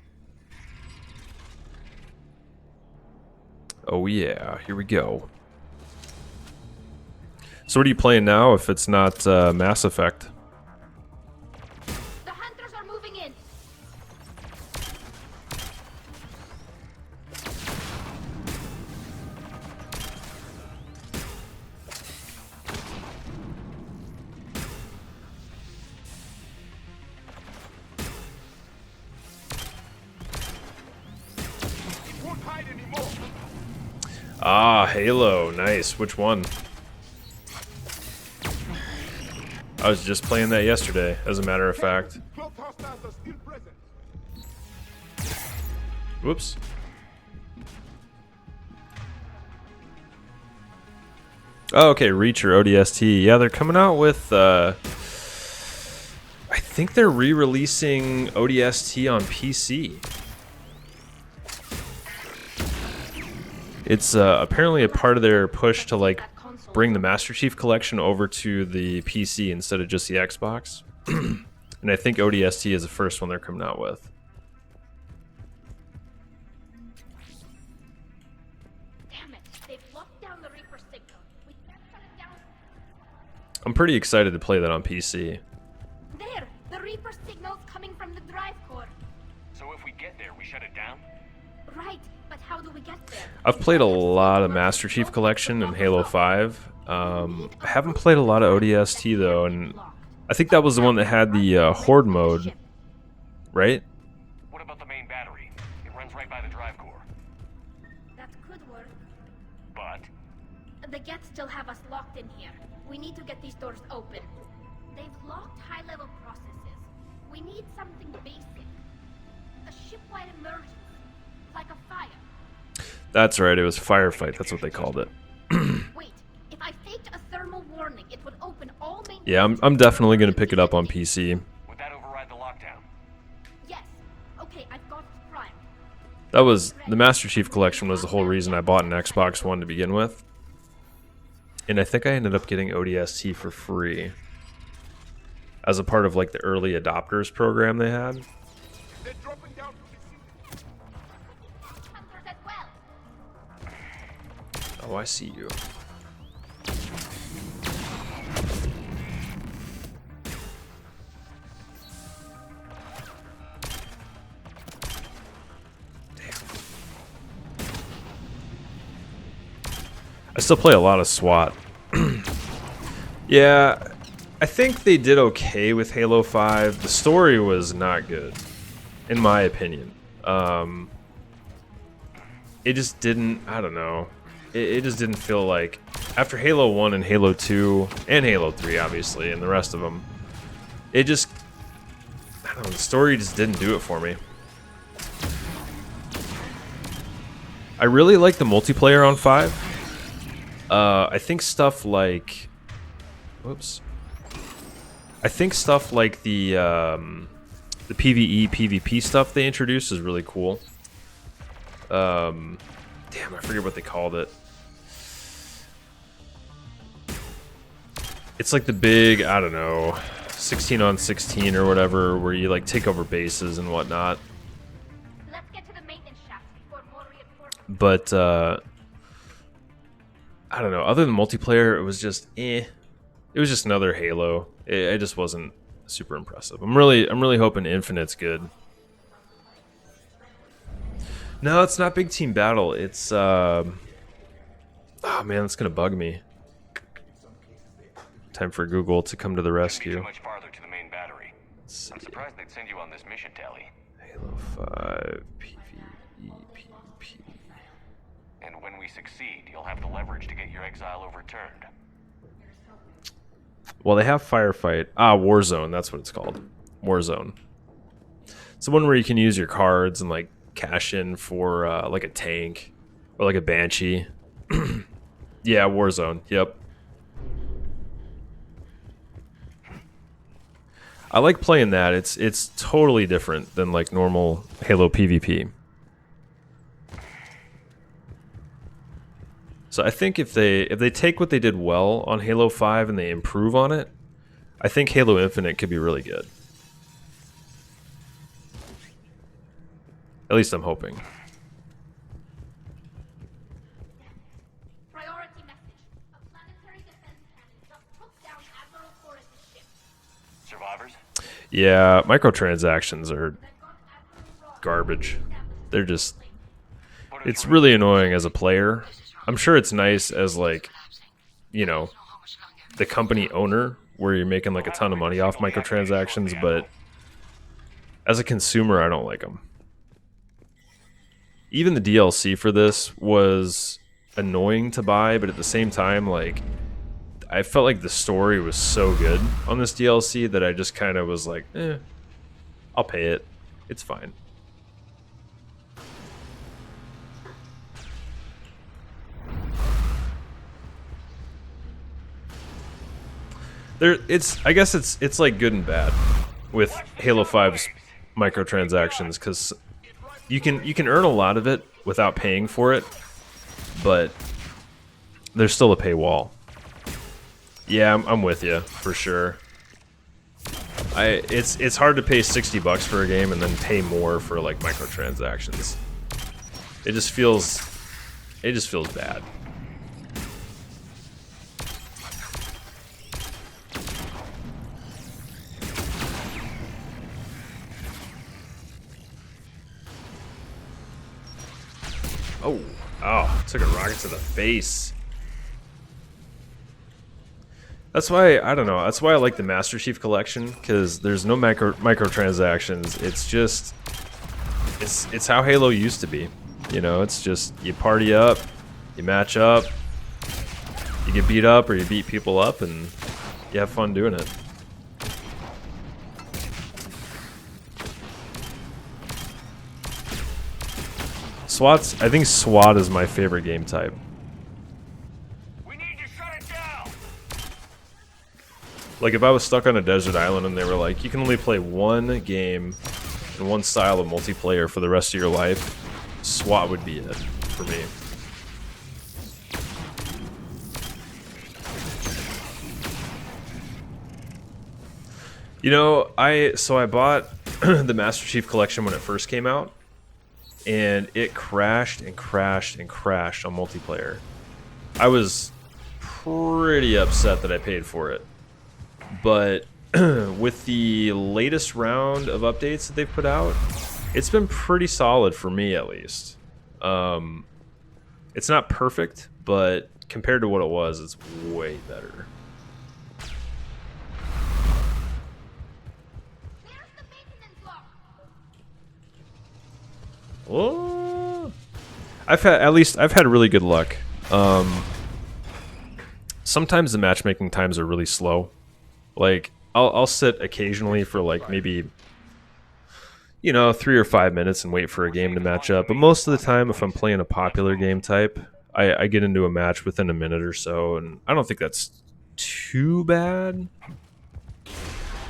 Speaker 1: Oh yeah, here we go. So what are you playing now if it's not Mass Effect?
Speaker 10: The hunters are moving in.
Speaker 1: Ah, Halo. Nice. Which one? I was just playing that yesterday, as a matter of fact. Whoops. Oh, okay, Reacher, ODST. Yeah, they're coming out with, I think they're re-releasing ODST on PC. It's apparently a part of their push to, like, bring the Master Chief Collection over to the PC instead of just the Xbox. And I think ODST is the first one they're coming out with.
Speaker 10: Damn it! They've locked down the Reaper signal. We can't shut it down.
Speaker 1: I'm pretty excited to play that on PC.
Speaker 10: There, the Reaper signal's coming from the drive core.
Speaker 8: So if we get there, we shut it down?
Speaker 10: Right, but how do we get there?
Speaker 1: I've played a lot of Master Chief Collection and Halo 5. I haven't played a lot of ODST though, and I think that was the one that had the Horde mode, right?
Speaker 8: What about the main battery? It runs right by the drive core.
Speaker 10: That could work.
Speaker 8: But
Speaker 10: The Geth still have us locked in here. We need to get these doors open. They've locked high-level processes. We need something basic. A shipwide emergency. Like a fire.
Speaker 1: That's right, it was Firefight, that's what they called it.
Speaker 10: Wait, if I faked a thermal warning, it would open all main...
Speaker 1: Yeah, I'm definitely going to pick it up on PC.
Speaker 8: would that override the lockdown?
Speaker 10: Yes. Okay, I've got it primed.
Speaker 1: That was, the Master Chief Collection was the whole reason I bought an Xbox One to begin with. And I think I ended up getting ODST for free. As a part of, like, the early adopters program they had.
Speaker 10: Hunters as well.
Speaker 1: Oh, I see you. I still play a lot of SWAT. Yeah, I think they did okay with Halo 5. The story was not good, in my opinion. It just didn't, I don't know. It just didn't feel like, after Halo 1 and Halo 2, and Halo 3 obviously, and the rest of them, it just, I don't know, the story just didn't do it for me. I really like the multiplayer on 5. I think stuff like, whoops. I think stuff like the PvE, PvP stuff they introduced is really cool. Damn, I forget what they called it. It's like the big, I don't know, 16 on 16 or whatever, where you like take over bases and whatnot.
Speaker 10: Let's get to the maintenance shaft before more reinforcements.
Speaker 1: But I don't know. Other than multiplayer, it was just eh. It was just another Halo. It just wasn't super impressive. I'm really hoping Infinite's good. No, it's not Big Team Battle. It's oh man, that's gonna bug me. Time for Google to come to the
Speaker 8: Too
Speaker 1: rescue.
Speaker 8: much farther to the main battery. I'm surprised they'd send you on this mission, Tally.
Speaker 1: Halo 5 PvE PvP.
Speaker 8: And when we succeed, you'll have the leverage to get your exile overturned.
Speaker 1: Well, they have Firefight. Ah, Warzone. That's what it's called. Warzone. It's the one where you can use your cards and like cash in for like a tank or like a Banshee. Yeah, Warzone. Yep. I like playing that. It's totally different than like normal Halo PvP. So I think if they take what they did well on Halo 5 and they improve on it, I think Halo Infinite could be really good. At least I'm hoping.
Speaker 10: Priority message. A planetary defense cannon
Speaker 1: Yeah, microtransactions are garbage. They're just... It's really annoying as a player. I'm sure it's nice as, like, you know, the company owner, where you're making, like, a ton of money off microtransactions, but as a consumer, I don't like them. Even the DLC for this was annoying to buy, but at the same time, like, I felt like the story was so good on this DLC that I just kind of was like, I'll pay it. It's fine. I guess it's like good and bad with Halo 5's microtransactions, because you can earn a lot of it without paying for it, but there's still a paywall. Yeah, I'm with you for sure. It's hard to pay $60 for a game and then pay more for like microtransactions. It just feels bad. Oh, took a rocket to the face. That's why, I don't know, that's why I like the Master Chief Collection, because there's no microtransactions. It's just, it's how Halo used to be. You know, it's just, you party up, you match up, you get beat up or you beat people up, and you have fun doing it. I think SWAT is my favorite game type.
Speaker 8: We need to shut it down.
Speaker 1: Like if I was stuck on a desert island and they were like, you can only play one game and one style of multiplayer for the rest of your life, SWAT would be it for me. You know, I bought the Master Chief Collection when it first came out, and it crashed and crashed and crashed on multiplayer. I was pretty upset that I paid for it. But with the latest round of updates that they've put out, it's been pretty solid for me, at least. It's not perfect, but compared to what it was, it's way better. Oh, I've had really good luck. Sometimes the matchmaking times are really slow. Like I'll sit occasionally for like maybe 3 or 5 minutes and wait for a game to match up. But most of the time, if I'm playing a popular game type, I get into a match within a minute or so, and I don't think that's too bad.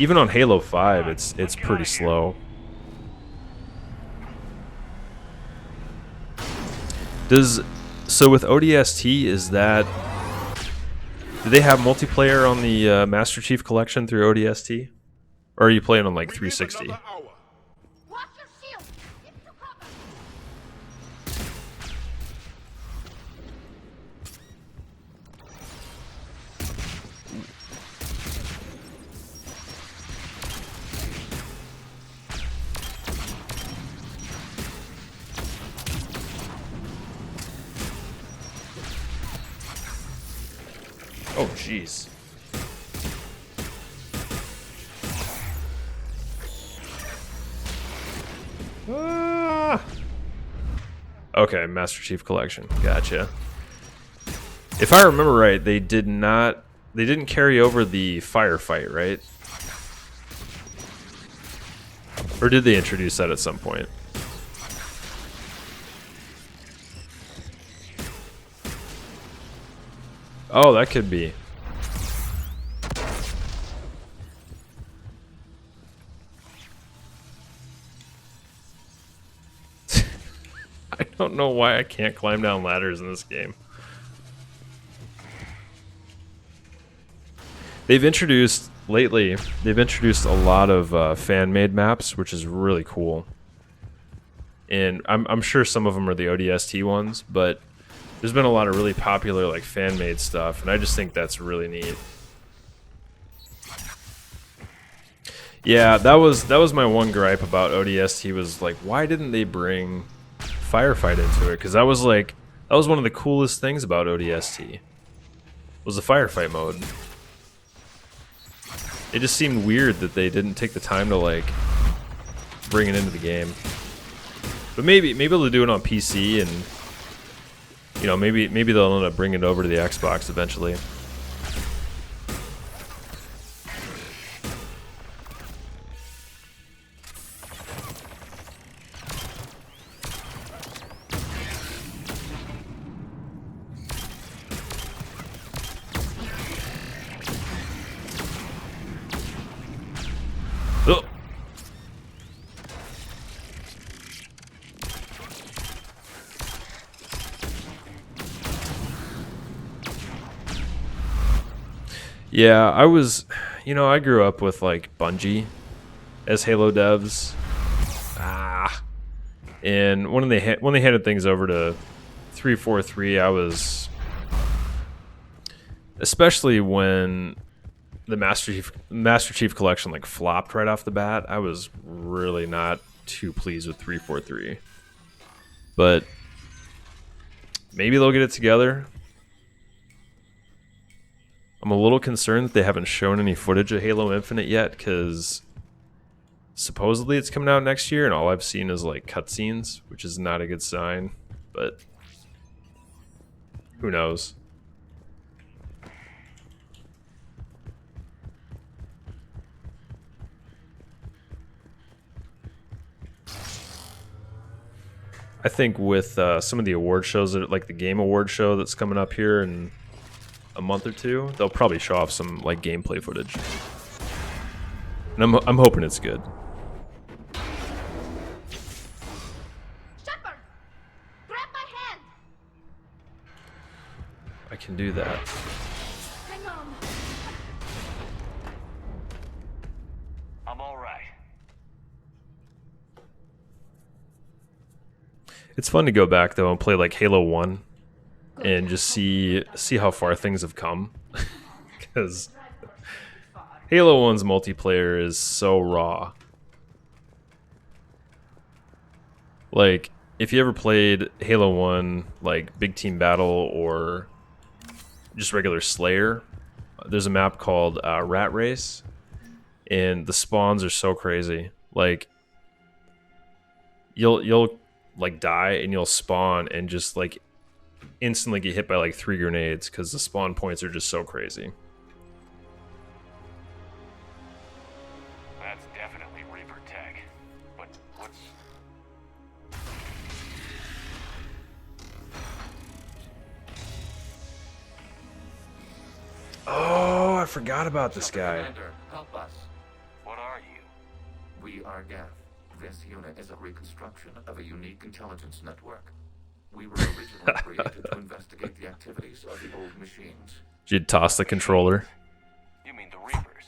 Speaker 1: Even on Halo 5, it's pretty slow. So with ODST, do they have multiplayer on the Master Chief Collection through ODST? Or are you playing on like 360? Oh, jeez. Ah. Okay, Master Chief Collection. Gotcha. If I remember right, they didn't carry over the firefight, right? Or did they introduce that at some point? Oh, that could be. I don't know why I can't climb down ladders in this game. Lately, they've introduced a lot of fan-made maps, which is really cool. And I'm sure some of them are the ODST ones, but there's been a lot of really popular like fan-made stuff, and I just think that's really neat. Yeah, that was my one gripe about ODST was like, why didn't they bring firefight into it? Because that was one of the coolest things about ODST. Was the firefight mode. It just seemed weird that they didn't take the time to like bring it into the game. But maybe they'll do it on PC, and you know, maybe they'll end up bringing it over to the Xbox eventually. Oh. Yeah, I grew up with like Bungie as Halo devs. And when they handed things over to 343, I was, especially when the Master Chief Collection like flopped right off the bat, I was really not too pleased with 343. But maybe they'll get it together. I'm a little concerned that they haven't shown any footage of Halo Infinite yet, because supposedly it's coming out next year, and all I've seen is like cutscenes, which is not a good sign, but who knows? I think with some of the award shows, like the Game Award show that's coming up here in a month or two, they'll probably show off some like gameplay footage, and I'm hoping it's good.
Speaker 10: Shepard, grab my hand.
Speaker 1: I can do that.
Speaker 10: Hang on.
Speaker 8: I'm all right.
Speaker 1: It's fun to go back though and play like Halo 1 and just see how far things have come, because Halo 1's multiplayer is so raw. Like, if you ever played Halo 1 like Big Team Battle or just regular Slayer, there's a map called Rat Race, and the spawns are so crazy. Like, you'll like die and you'll spawn and just like instantly get hit by like 3 grenades because the spawn points are just so crazy.
Speaker 8: That's definitely Reaper tech. But what's...
Speaker 1: Oh, I forgot about this guy.
Speaker 5: Commander, help us.
Speaker 8: What are you?
Speaker 5: We are Geth. This unit is a reconstruction of a unique intelligence network. We were originally created to investigate the activities of the old machines.
Speaker 1: You'd toss the controller.
Speaker 8: You mean the Reapers?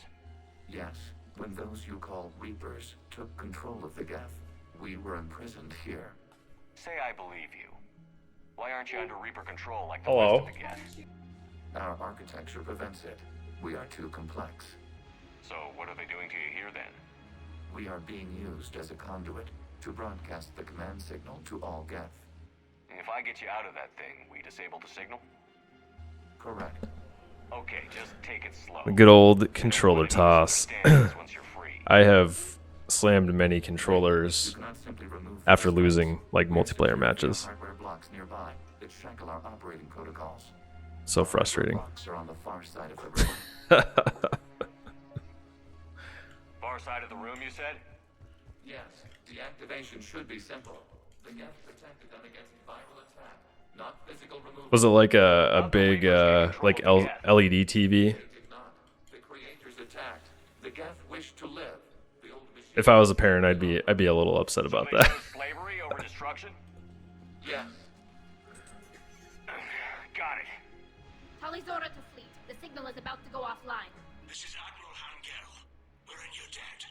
Speaker 5: Yes, when those you call Reapers took control of the Geth, we were imprisoned here.
Speaker 8: Say I believe you. Why aren't you under Reaper control like the
Speaker 1: Hello.
Speaker 8: rest of the Geth?
Speaker 5: Our architecture prevents it. We are too complex.
Speaker 8: So what are they doing to you here then?
Speaker 5: We are being used as a conduit to broadcast the command signal to all Geth.
Speaker 8: If I get you out of that thing, we disable the signal?
Speaker 5: Correct.
Speaker 8: Okay, just take it slow.
Speaker 1: The good old controller toss.
Speaker 8: Once you're free.
Speaker 1: I have slammed many controllers after losing like multiplayer matches.
Speaker 5: Hardware blocks nearby that shackle our operating protocols.
Speaker 1: So frustrating.
Speaker 5: Blocks are on the far side of the room.
Speaker 8: Far side of the room, you said?
Speaker 5: Yes, deactivation should be simple. The Geth protected them against viral attack, not physical removal.
Speaker 1: Was it like a big like LED TV?
Speaker 5: They did not. The creators attacked. The Geth wished to live. The old machine.
Speaker 1: If I was a parent, I'd be a little upset about
Speaker 8: They
Speaker 1: that.
Speaker 8: chose slavery over destruction?
Speaker 5: Yes.
Speaker 8: Got it.
Speaker 10: Talizora to fleet. The signal is about to go offline.
Speaker 6: This is Admiral Hangel. We're in your debt.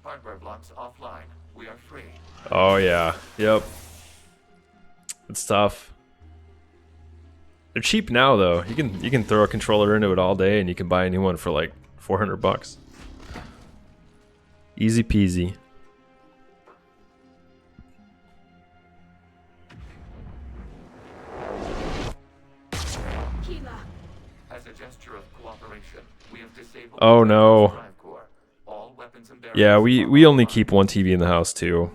Speaker 5: Hardware blocks offline. We are free.
Speaker 1: Oh yeah, yep. It's tough. They're cheap now though. You can throw a controller into it all day and you can buy a new one for like $400. Easy peasy.
Speaker 5: As a gesture of cooperation, we have disabled
Speaker 1: Oh
Speaker 5: the
Speaker 1: no.
Speaker 5: drive core. All weapons and barrels
Speaker 1: Yeah,
Speaker 5: are
Speaker 1: we only
Speaker 5: offline.
Speaker 1: keep one TV in the house too.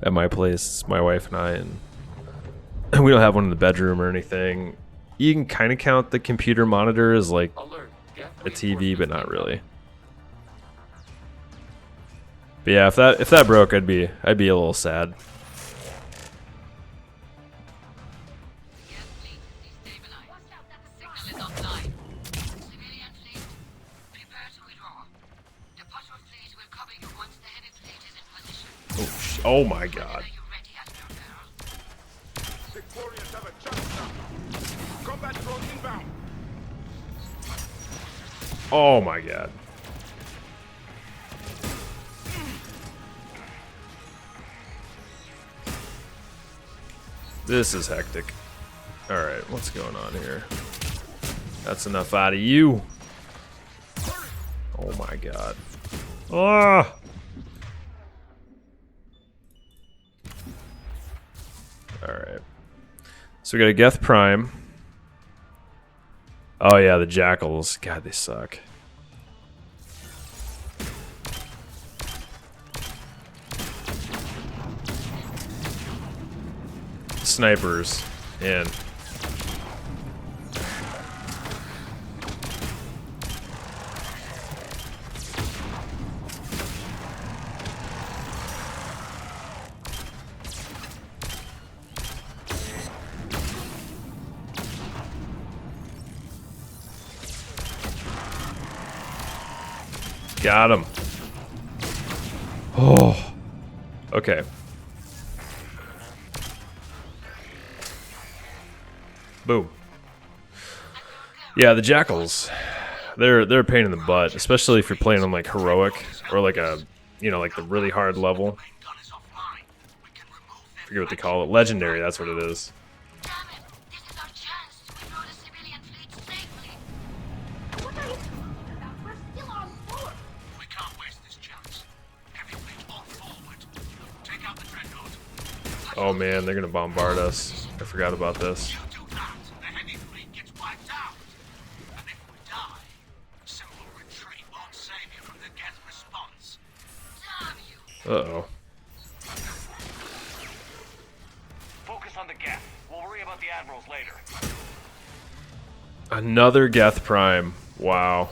Speaker 1: At my place, my wife and I, and we don't have one in the bedroom or anything. You can kind of count the computer monitor as like
Speaker 5: Alert. Geth
Speaker 1: a TV,
Speaker 5: reinforcements
Speaker 1: but not
Speaker 5: incoming.
Speaker 1: really. But yeah, if that broke, I'd be a little sad. Oh my god. Oh my god. This is hectic. Alright, what's going on here? That's enough out of you. Oh my god. Ah! Alright. So we got a Geth Prime. Oh yeah, the Jackals. God, they suck. Snipers in. Got him. Oh. Okay. Boom. Yeah, the Jackals. They're a pain in the butt, especially if you're playing on like heroic or like a, you know, like the really hard level. I forget what they call it. Legendary, that's what it is. Oh man, they're gonna bombard us. I forgot about this. Uh-oh.
Speaker 8: Focus on the Geth. We'll worry about the admirals later.
Speaker 1: Another Geth Prime. Wow.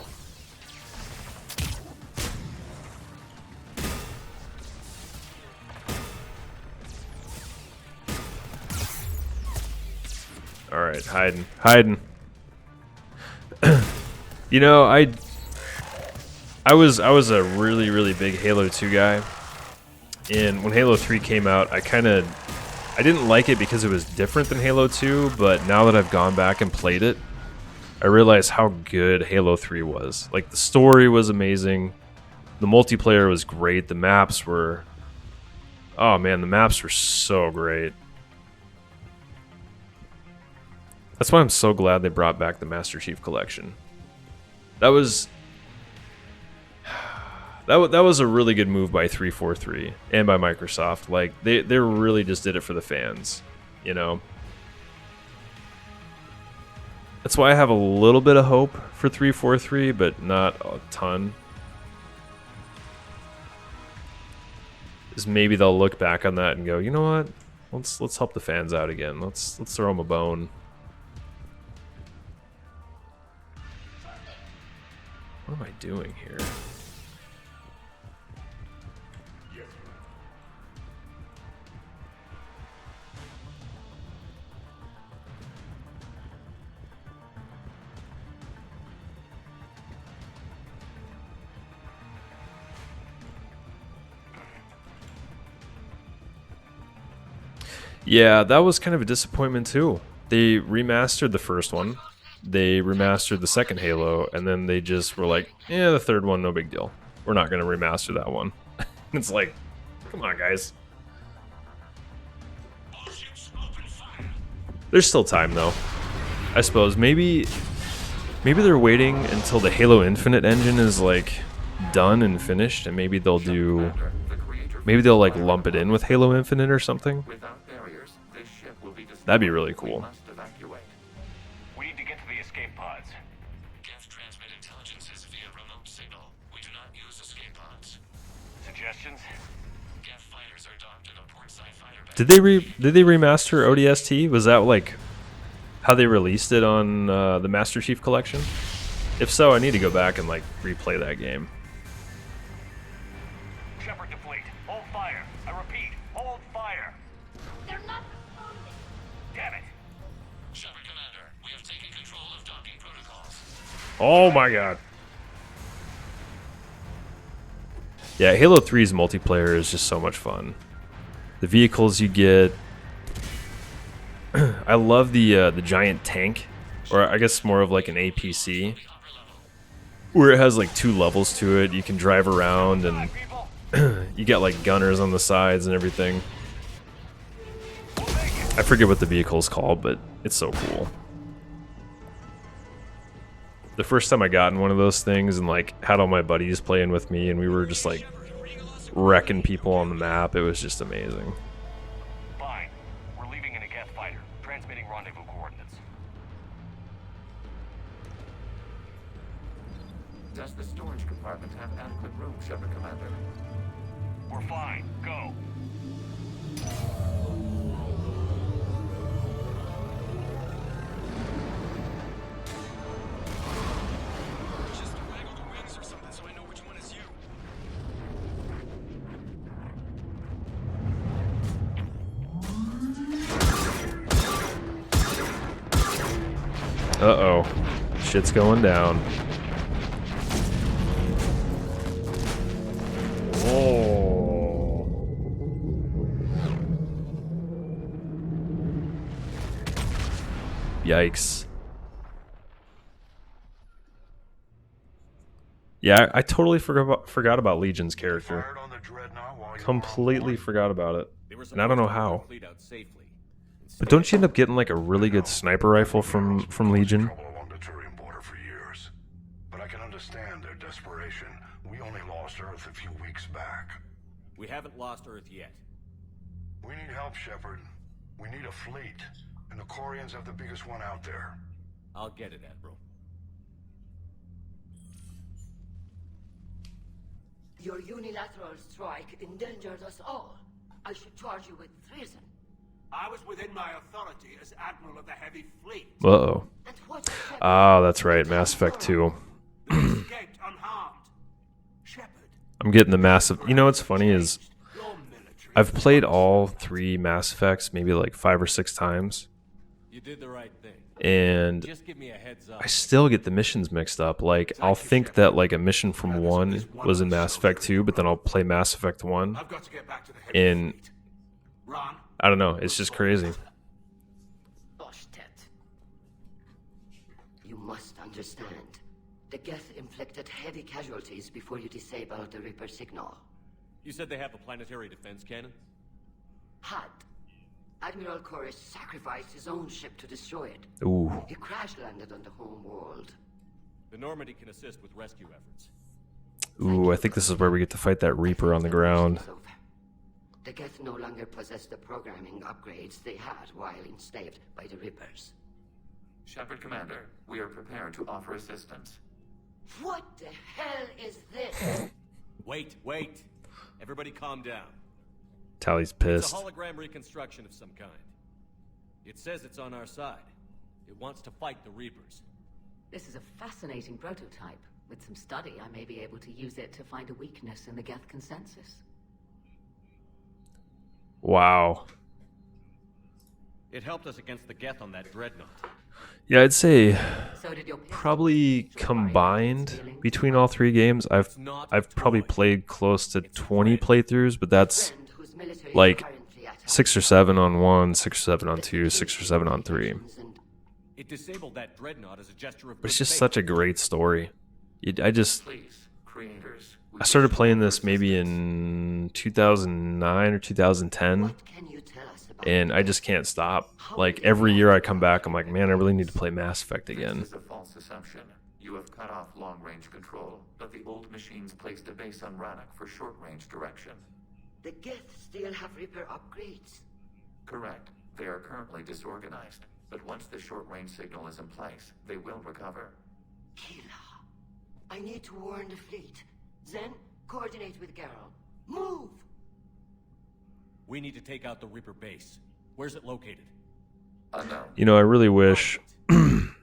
Speaker 1: Alright, hiding. Hiding. You know, I was a really, really big Halo 2 guy. And when Halo 3 came out, I didn't like it because it was different than Halo 2, but now that I've gone back and played it, I realize how good Halo 3 was. Like, the story was amazing. The multiplayer was great. The maps were... Oh, man, the maps were so great. That's why I'm so glad they brought back the Master Chief Collection. That was... That was a really good move by 343 and by Microsoft. Like, they really just did it for the fans, you know? That's why I have a little bit of hope for 343, but not a ton. Is maybe they'll look back on that and go, you know what? Let's help the fans out again. Let's throw them a bone. What am I doing here? Yeah, that was kind of a disappointment too. They remastered the first one, they remastered the second Halo, and then they just were like, yeah, the third one, no big deal. We're not going to remaster that one. It's like, come on, guys. There's still time, though. I suppose maybe they're waiting until the Halo Infinite engine is like done and finished, and maybe they'll do,
Speaker 5: Commander, the creator
Speaker 1: maybe they'll like lump it in with Halo Infinite or something.
Speaker 5: Without barriers, this ship will be destroyed.
Speaker 1: That'd be really
Speaker 5: We
Speaker 1: cool.
Speaker 5: must evacuate.
Speaker 8: We need to get to the escape pods.
Speaker 5: Geth transmit intelligences via remote signal. We do not use escape pods.
Speaker 8: Suggestions?
Speaker 5: Geth fighters are docked in a portside fighter bay.
Speaker 1: Did they remaster ODST? Was that like how they released it on the Master Chief Collection? If so, I need to go back and like replay that game.
Speaker 8: Shepard to fleet. Hold fire. I repeat, hold fire.
Speaker 10: They're not responding.
Speaker 8: Damn it.
Speaker 5: Shepard Commander, we have taken control of docking protocols.
Speaker 1: Oh my god. Yeah, Halo 3's multiplayer is just so much fun. The vehicles you get. I love the giant tank, or I guess more of like an APC, where it has like 2 levels to it. You can drive around and you get like gunners on the sides and everything. I forget what the vehicle's called, but it's so cool. The first time I got in one of those things and like had all my buddies playing with me and we were just like wrecking people on the map, it was just amazing.
Speaker 8: Fine. We're leaving in a Geth fighter. Transmitting rendezvous coordinates.
Speaker 5: Does the storage compartment have adequate room, Shepard Commander?
Speaker 8: We're fine. Go.
Speaker 1: Uh-oh. Shit's going down. Oh. Yikes. Yeah, I totally forgot about Legion's character.
Speaker 6: Fired on the Dreadnought while you were on
Speaker 1: Completely
Speaker 6: board?
Speaker 1: forgot about it.
Speaker 4: They were
Speaker 1: And I don't know
Speaker 4: supposed to
Speaker 1: how.
Speaker 4: move the fleet out safely.
Speaker 1: But don't you end up getting like a really good sniper rifle from Legion?
Speaker 6: Trouble along the Turian border for years. But I can understand their desperation. We only lost Earth a few weeks back.
Speaker 4: We haven't lost Earth yet.
Speaker 6: We need help, Shepard. We need a fleet. And the Corians have the biggest one out there.
Speaker 4: I'll get it, Admiral.
Speaker 12: Your unilateral strike endangered us all. I should charge you with treason.
Speaker 9: I was within my authority as Admiral of the Heavy Fleet.
Speaker 1: Uh-oh.
Speaker 12: And what
Speaker 1: Ah, that's right, Mass Effect 2.
Speaker 9: They escaped unharmed. Shepard,
Speaker 1: I'm getting the massive... You know what's funny is
Speaker 9: your military.
Speaker 1: I've played all 3 Mass Effects maybe like 5 or 6 times,
Speaker 4: You did the right thing.
Speaker 1: and
Speaker 4: Just give me a heads up.
Speaker 1: I still get the missions mixed up. Like, I'll think that like a mission from 1 was in Mass Effect 2, but then I'll play Mass Effect 1,
Speaker 9: I've got to get back to the Heavy
Speaker 1: and
Speaker 9: Fleet. Ron,
Speaker 1: I don't know, it's just crazy.
Speaker 12: Oshtet. You must understand. The Geth inflicted heavy casualties before you disabled the Reaper signal.
Speaker 4: You said they have a planetary defense cannon?
Speaker 12: Had. Admiral Chorus sacrificed his own ship to destroy it.
Speaker 1: Ooh.
Speaker 12: He crash-landed on the home world.
Speaker 4: The Normandy can assist with rescue efforts.
Speaker 1: Ooh, I think this is where we get to fight that Reaper on the ground.
Speaker 12: The Geth no longer possess the programming upgrades they had while enslaved by the Reapers.
Speaker 5: Shepard Commander, we are prepared to offer assistance.
Speaker 12: What the hell is this?
Speaker 4: Wait. Everybody calm down.
Speaker 1: Tally's
Speaker 4: It's
Speaker 1: pissed.
Speaker 4: a hologram reconstruction of some kind. It says it's on our side. It wants to fight the Reapers.
Speaker 13: This is a fascinating prototype. With some study, I may be able to use it to find a weakness in the Geth consensus.
Speaker 1: Wow.
Speaker 4: It helped us against the Geth on that Dreadnought.
Speaker 1: Yeah, I'd say
Speaker 13: So did your pistol.
Speaker 1: probably combined between all 3 games, I've probably played close to 20 playthroughs, but that's like 6 or 7 on 1, 6 or 7 on 2, 6 or 7 on 3.
Speaker 4: It disabled that Dreadnought as a gesture of
Speaker 1: But it's
Speaker 4: good
Speaker 1: just
Speaker 4: faith.
Speaker 1: such a great story. I
Speaker 5: Please, creators. we
Speaker 1: I started
Speaker 5: wish to
Speaker 1: playing
Speaker 5: offer
Speaker 1: this maybe in 2009 or 2010,
Speaker 12: What can you tell us about
Speaker 1: and I just can't stop. Like, every year I come back, I'm like, man, I really need to play Mass Effect again.
Speaker 5: This is a false assumption. You have cut off long-range control, but the the old machines placed a base on Rannoch for short-range direction.
Speaker 12: The Geth still have Reaper upgrades?
Speaker 5: Correct. They are currently disorganized, but once the short-range signal is in place, they will recover.
Speaker 12: Killa. I need to warn the fleet. Zen, coordinate with Garrel. Move!
Speaker 4: We need to take out the Reaper base. Where's it located?
Speaker 5: Unknown.
Speaker 1: You know, I really wish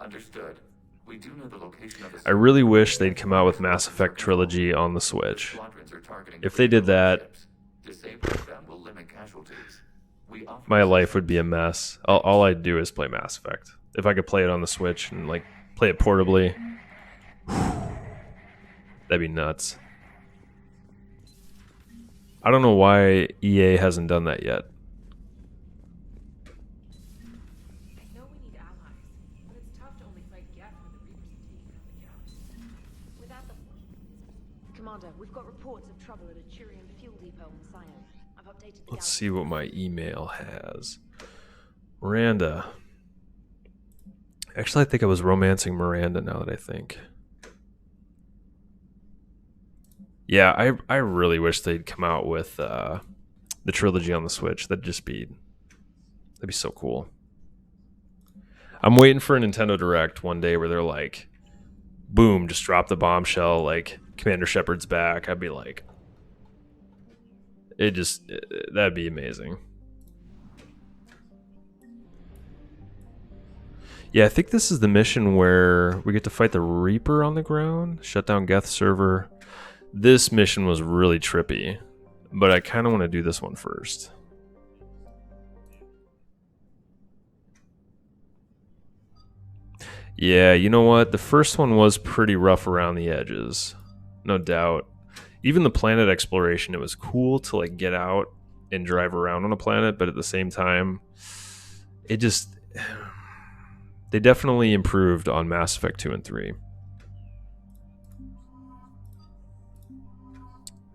Speaker 5: Understood. We do know the location of the
Speaker 1: I really wish they'd come out with Mass Effect Trilogy on the Switch.
Speaker 5: squadrons are targeting
Speaker 1: If they did that,
Speaker 5: ships. Disabling them will limit casualties. We offer
Speaker 1: my life would be a mess. All I'd do is play Mass Effect. If I could play it on the Switch and like play it portably, that'd be nuts. I don't know why EA hasn't done that yet.
Speaker 7: I know we need allies, but it's tough to only fight Geth when the Reapers have taken out the Galaxy. Without the...
Speaker 14: Commander, we've got reports of trouble at a Turian fuel depot on Sion. I've updated the
Speaker 1: Let's see what my email has. Miranda. Actually, I think I was romancing Miranda now that I think. Yeah, I really wish they'd come out with the trilogy on the Switch. That'd be so cool. I'm waiting for a Nintendo Direct one day where they're like, boom, just drop the bombshell, like Commander Shepard's back. I'd be like, that'd be amazing. Yeah, I think this is the mission where we get to fight the Reaper on the ground, shut down Geth server. This mission was really trippy, but I kind of want to do this one first. Yeah, you know what? The first one was pretty rough around the edges, no doubt. Even the planet exploration, it was cool to like get out and drive around on a planet, but at the same time, they definitely improved on Mass Effect 2 and 3.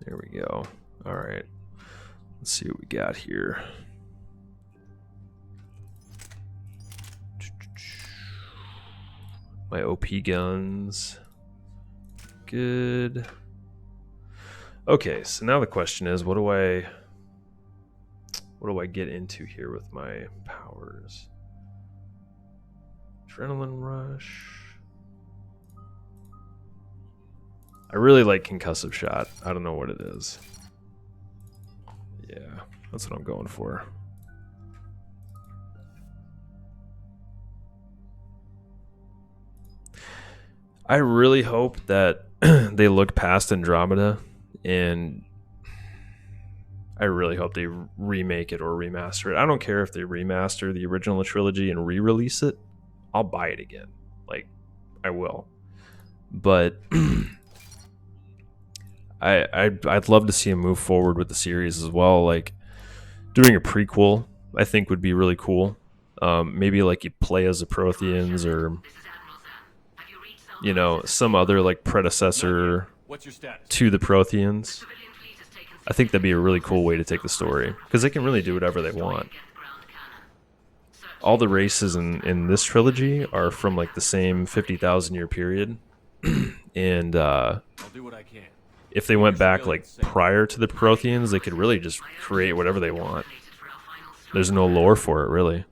Speaker 1: There we go. All right. Let's see what we got here. My OP guns. Good. Okay, so now the question is, what do I get into here with my powers? Adrenaline rush. I really like concussive shot. I don't know what it is. Yeah, that's what I'm going for. I really hope that they look past Andromeda, and I really hope they remake it or remaster it. I don't care if they remaster the original trilogy and re-release it. I'll buy it again. Like, I will. But I'd love to see him move forward with the series as well. Like, doing a prequel, I think, would be really cool. Maybe like you play as the Protheans, or you know, some other like predecessor to the Protheans. I think that'd be a really cool way to take the story, because they can really do whatever they want. All the races in this trilogy are from like the same 50,000 year period, and
Speaker 4: I'll do what I can.
Speaker 1: if they went back like prior to the Protheans, they could really just create whatever they want. There's no lore for it, really.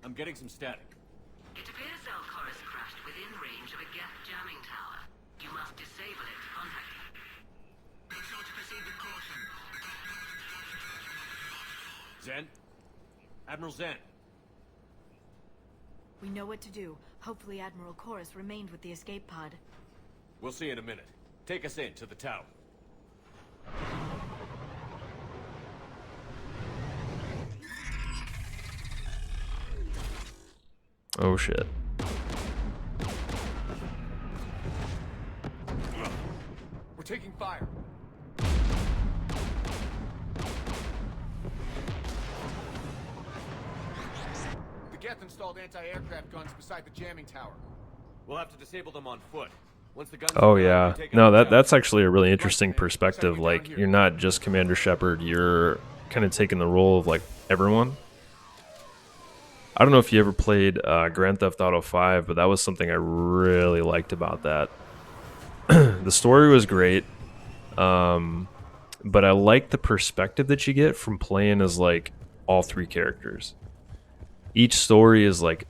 Speaker 4: I'm getting some static.
Speaker 12: It appears Zelchorus crashed within range of a Geth jamming tower. You must disable it to contact it. Make sure to proceed with caution.
Speaker 4: Zen? Admiral Zen?
Speaker 3: We know what to do. Hopefully Admiral Chorus remained with the escape pod.
Speaker 4: We'll see in a minute. Take us in to the tower.
Speaker 1: Oh shit.
Speaker 4: We're taking fire.
Speaker 15: The Geth installed anti-aircraft guns beside the jamming tower.
Speaker 4: We'll have to disable them on foot. Once the guns
Speaker 1: Oh
Speaker 4: are down,
Speaker 1: yeah.
Speaker 4: we take
Speaker 1: No,
Speaker 4: out the
Speaker 1: that's actually a really interesting perspective. Like, you're not just Commander Shepard, you're kind of taking the role of like everyone. I don't know if you ever played Grand Theft Auto 5, but that was something I really liked about that. The story was great, but I like the perspective that you get from playing as like all three characters. Each story is like,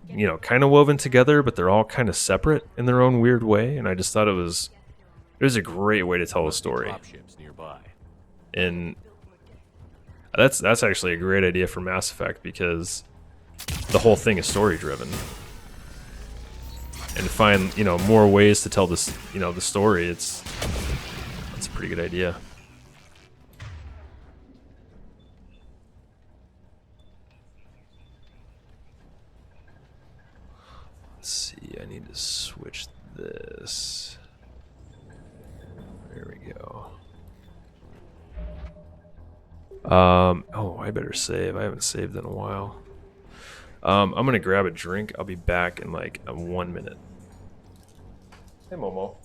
Speaker 1: you know, kind of woven together, but they're all kind of separate in their own weird way. And I just thought it was a great way to tell a story.
Speaker 4: Dropships nearby.
Speaker 1: And that's actually a great idea for Mass Effect, because the whole thing is story driven. And to find, you know, more ways to tell this, you know, the story, it's a pretty good idea. Let's see, I need to switch this. There we go. Oh, I better save. I haven't saved in a while. I'm gonna grab a drink. I'll be back in like 1 minute. Hey, Momo.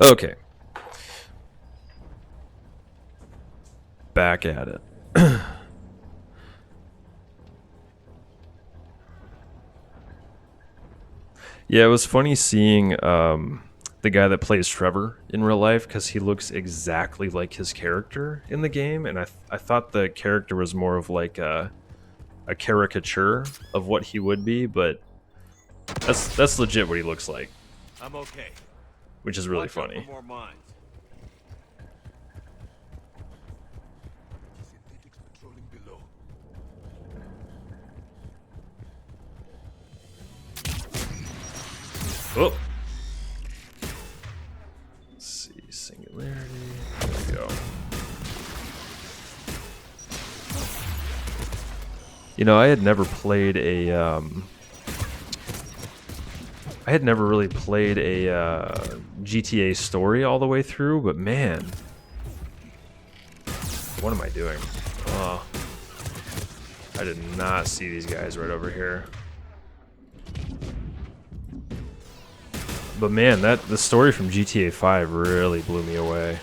Speaker 1: Okay. Back at it. Yeah, it was funny seeing the guy that plays Trevor in real life, because he looks exactly like his character in the game, and I thought the character was more of like a caricature of what he would be, but that's legit what he looks like.
Speaker 4: I'm okay.
Speaker 1: Which is really
Speaker 4: Watch out
Speaker 1: funny.
Speaker 4: for more mines.
Speaker 1: Oh. Let's see, singularity. There we go. You know, I had never played a I had never really played a GTA story all the way through, but man, what am I doing? Oh, I did not see these guys right over here. But man, the story from GTA 5 really blew me away.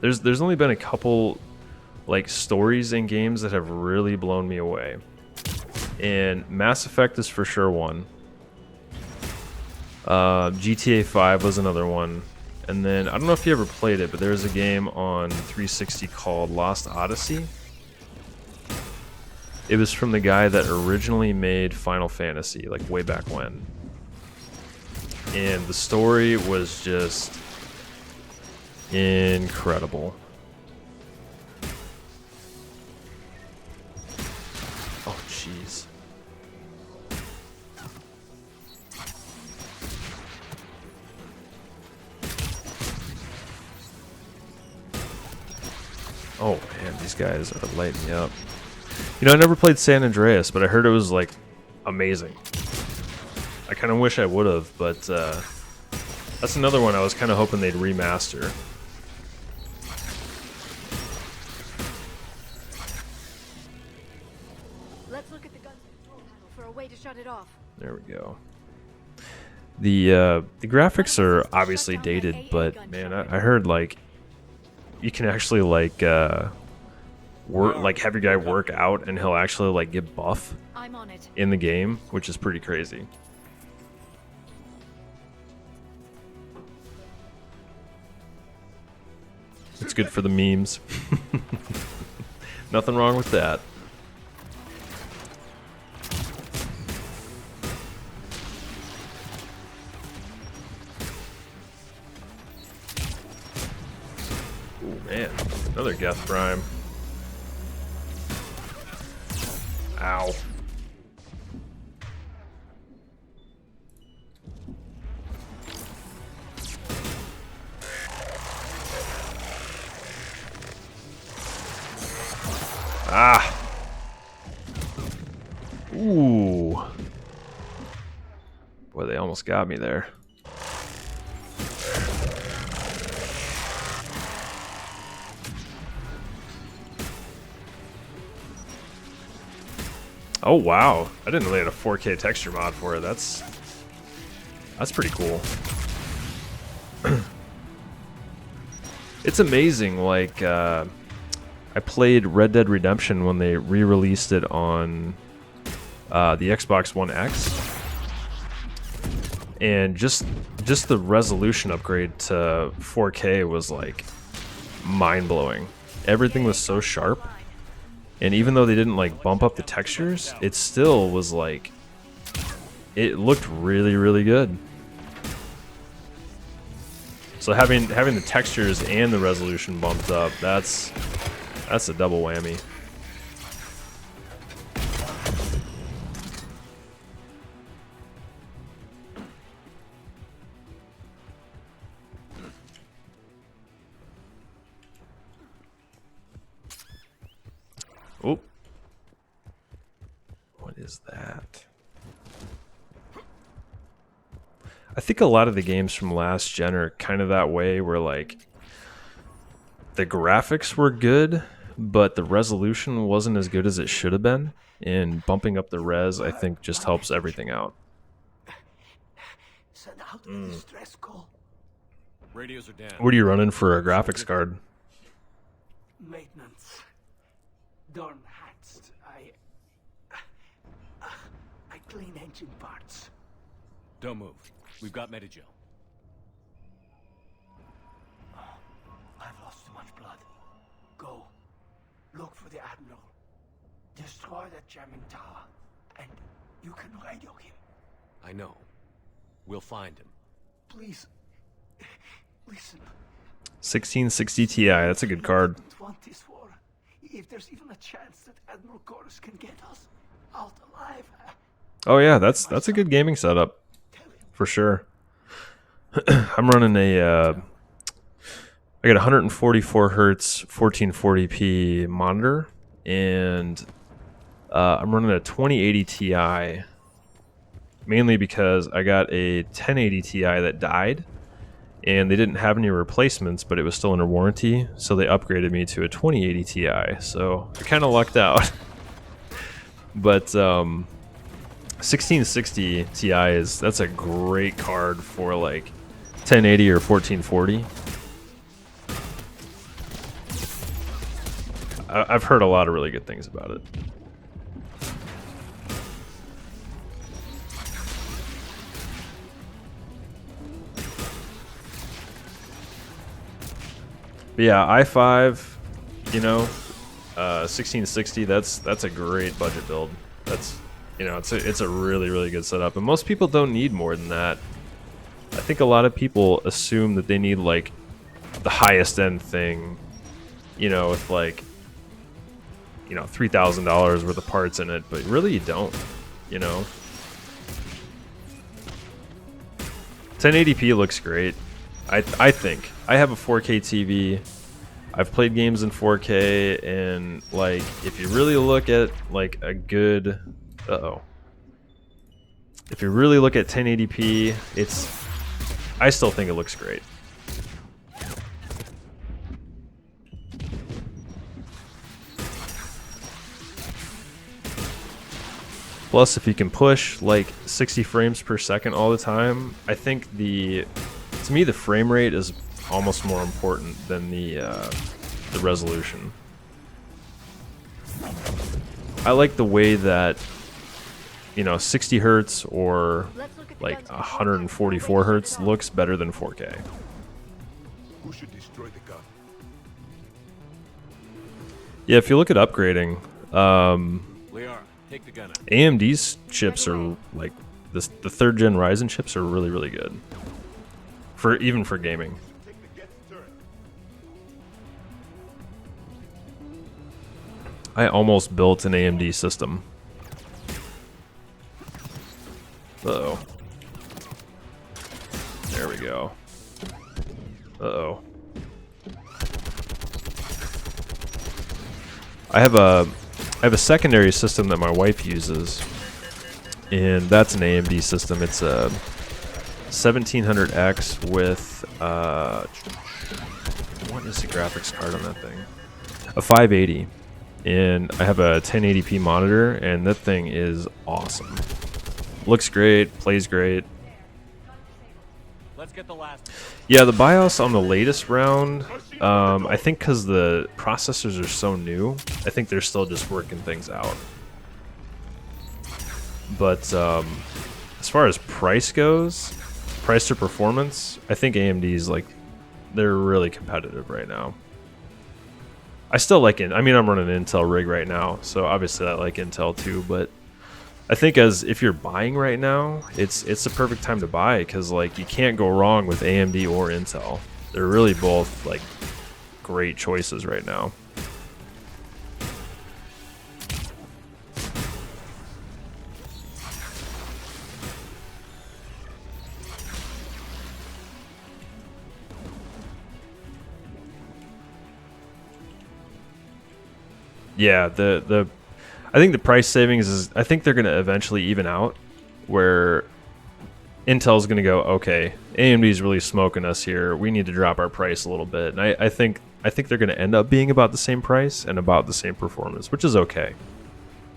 Speaker 1: There's only been a couple like stories in games that have really blown me away, and Mass Effect is for sure one. GTA 5 was another one, And then, I don't know if you ever played it, but there was a game on 360 called Lost Odyssey. It was from the guy that originally made Final Fantasy, like way back when. And the story was just incredible. Oh, jeez. Oh man, these guys are lighting me up. You know, I never played San Andreas, but I heard it was like amazing. I kind of wish I would have, but that's another one I was kind of hoping they'd remaster.
Speaker 3: Let's look at the gun's control panel for a way to shut it off.
Speaker 1: There we go. The graphics are obviously dated, but man, I heard like you can actually like work, like have your guy work out, and he'll actually like get buff
Speaker 3: I'm on it.
Speaker 1: in the game, which is pretty crazy. It's good for the memes. Nothing wrong with that. Oh man, another Geth Prime. Ow. Ah. Ooh. Boy, they almost got me there. Oh wow, I didn't know they had a 4K texture mod for it. That's pretty cool. It's amazing, like I played Red Dead Redemption when they re-released it on the Xbox One X, and just the resolution upgrade to 4K was like mind-blowing. Everything was so sharp, and even though they didn't like bump up the textures, it still was like, it looked really, really good. So having the textures and the resolution bumped up, that's a double whammy. Oh. What is that? I think a lot of the games from last gen are kind of that way, where like the graphics were good, but the resolution wasn't as good as it should have been, and bumping up the res I think just helps everything out.
Speaker 9: Send out a distress call.
Speaker 4: Radios are down.
Speaker 1: What are you running for a graphics card?
Speaker 9: Maintenance. Darn hats. I clean engine parts.
Speaker 4: Don't move. We've got Medigel.
Speaker 9: I've lost too much blood. Go. Look for the Admiral. Destroy that jamming tower. And you can radio him.
Speaker 4: I know. We'll find him.
Speaker 9: Please. Listen.
Speaker 1: 1660 Ti, that's a good card.
Speaker 9: I don't want this war. If there's even a chance that Admiral Chorus can get us out alive.
Speaker 1: Oh yeah, that's a good gaming setup. For sure. I'm running I got 144 hertz 1440p monitor, and I'm running a 2080 Ti, mainly because I got a 1080 Ti that died, and they didn't have any replacements, but it was still under warranty, so they upgraded me to a 2080 Ti, so I kind of lucked out. But 1660 Ti that's a great card for like 1080 or 1440. I've heard a lot of really good things about it. But yeah, i5, you know, 1660. That's a great budget build. That's, you know, it's a really good setup, and most people don't need more than that. I think a lot of people assume that they need like the highest end thing, you know, with like, you know, $3,000 worth of parts in it, but really you don't, you know. 1080p looks great. I think. I have a 4K TV. I've played games in 4K, and like if you really look at like a good if you really look at 1080p, I still think it looks great. Plus, if you can push like 60 frames per second all the time, I think to me the frame rate is almost more important than the resolution. I like the way that, you know, 60 hertz or like 144 hertz looks better than 4K.
Speaker 16: Who should destroy the gun?
Speaker 1: Yeah, if you look at upgrading,
Speaker 4: Liara, take the gun out.
Speaker 1: AMD's chips are like the 3rd gen Ryzen chips are really good. Even for gaming. I almost built an AMD system. Uh-oh. There we go. Uh-oh. I have a secondary system that my wife uses, and that's an AMD system. It's a 1700X with what is the graphics card on that thing? A 580. And I have a 1080p monitor, and that thing is awesome. Looks great, plays great.
Speaker 8: Let's get the last.
Speaker 1: Yeah, the BIOS on the latest round, I think because the processors are so new, I think they're still just working things out. But as far as price goes, price to performance, I think AMD's like, they're really competitive right now. I still like it. I mean, I'm running an Intel rig right now, so obviously I like Intel too, but I think if you're buying right now, it's the perfect time to buy, because like you can't go wrong with AMD or Intel. They're really both like great choices right now. Yeah, I think the price savings is, I think they're going to eventually even out, where Intel's going to go, okay, AMD's really smoking us here. We need to drop our price a little bit. And I think they're going to end up being about the same price and about the same performance, which is okay.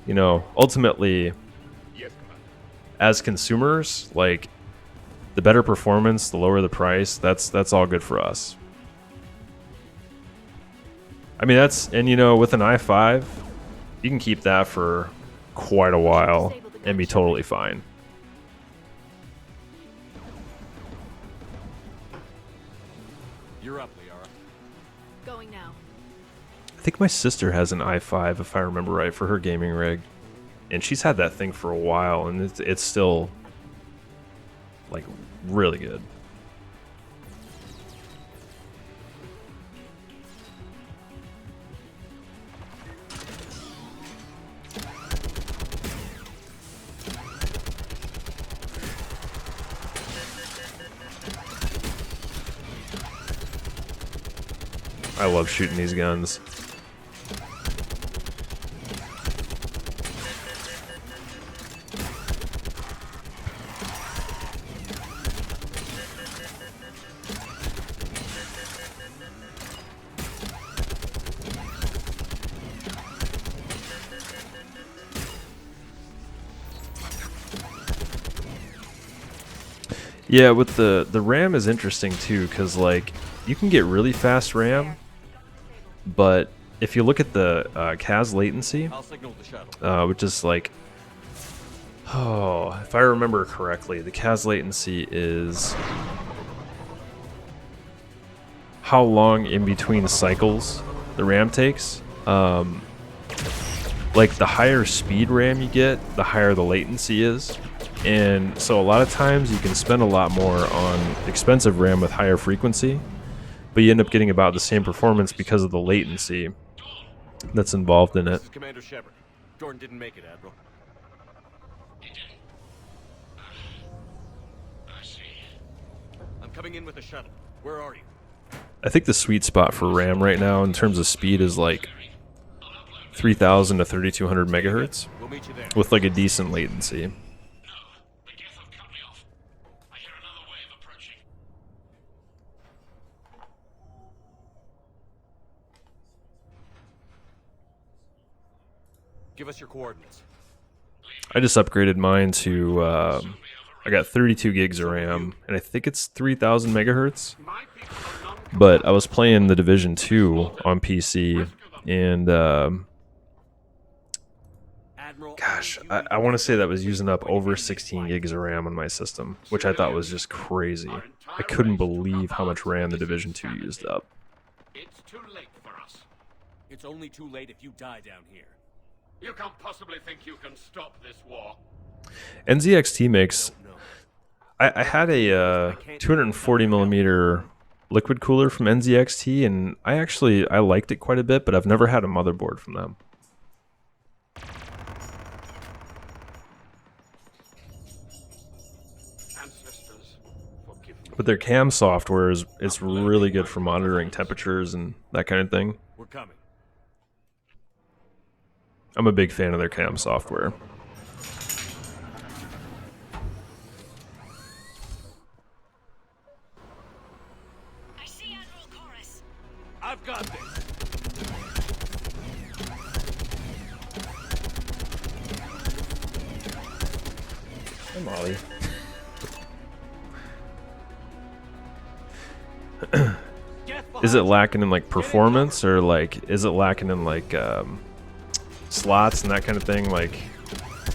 Speaker 1: You know, ultimately, as consumers, like the better performance, the lower the price, that's all good for us. I mean, and you know, with an i5, you can keep that for quite a while and be totally fine.
Speaker 4: You're up, Liara.
Speaker 3: Going now.
Speaker 1: I think my sister has an i5, if I remember right, for her gaming rig. And she's had that thing for a while, and it's still, like, really good. I love shooting these guns. Yeah, with the RAM is interesting too, because like you can get really fast RAM, but if you look at the CAS latency, which is like, oh, if I remember correctly, the CAS latency is how long in between cycles the RAM takes. Like the higher speed RAM you get, the higher the latency is. And so a lot of times you can spend a lot more on expensive RAM with higher frequency, but you end up getting about the same performance because of the latency that's involved in it.
Speaker 4: This is Commander Shepard. Jordan didn't make it, Admiral. I'm coming in with a shuttle. Where are you?
Speaker 1: I think the sweet spot for RAM right now in terms of speed is like 3000 to 3200 megahertz with like a decent latency.
Speaker 4: Give us your coordinates.
Speaker 1: I just upgraded mine to, I got 32 gigs of RAM, and I think it's 3000 megahertz. But I was playing The Division 2 on PC, and, gosh, I want to say that was using up over 16 gigs of RAM on my system, which I thought was just crazy. I couldn't believe how much RAM The Division 2 used up.
Speaker 15: It's too late for us.
Speaker 4: It's only too late if you die down here.
Speaker 15: You can't possibly think you can stop this war.
Speaker 1: NZXT makes... I had a 240 millimeter liquid cooler from NZXT, and I liked it quite a bit, but I've never had a motherboard from them. But their cam software is really good for monitoring temperatures and that kind of thing.
Speaker 4: We're coming.
Speaker 1: I'm a big fan of their cam software.
Speaker 2: I see Admiral Chorus.
Speaker 4: I've got this.
Speaker 1: Hey, Molly. Is it lacking in like performance, or like is it lacking in like slots and that kind of thing? Like,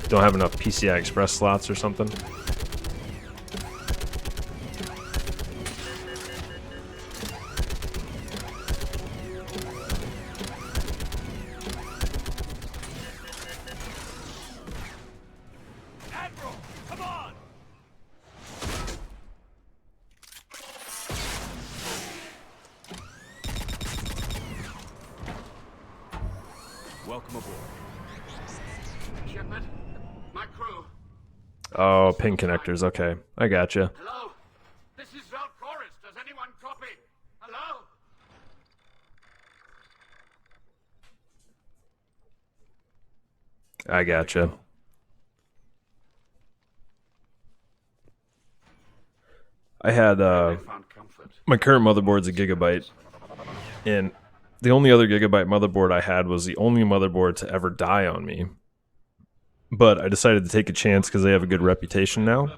Speaker 1: don't have enough PCI Express slots or something?
Speaker 15: Admiral, come on!
Speaker 4: Welcome aboard.
Speaker 15: Shepard, my crew.
Speaker 1: Oh, pin connectors. Okay, I gotcha.
Speaker 15: Hello? This is Chorus. Does anyone copy? Hello?
Speaker 1: I gotcha. I had my current motherboard's a Gigabyte, and the only other Gigabyte motherboard I had was the only motherboard to ever die on me. But I decided to take a chance because they have a good reputation now,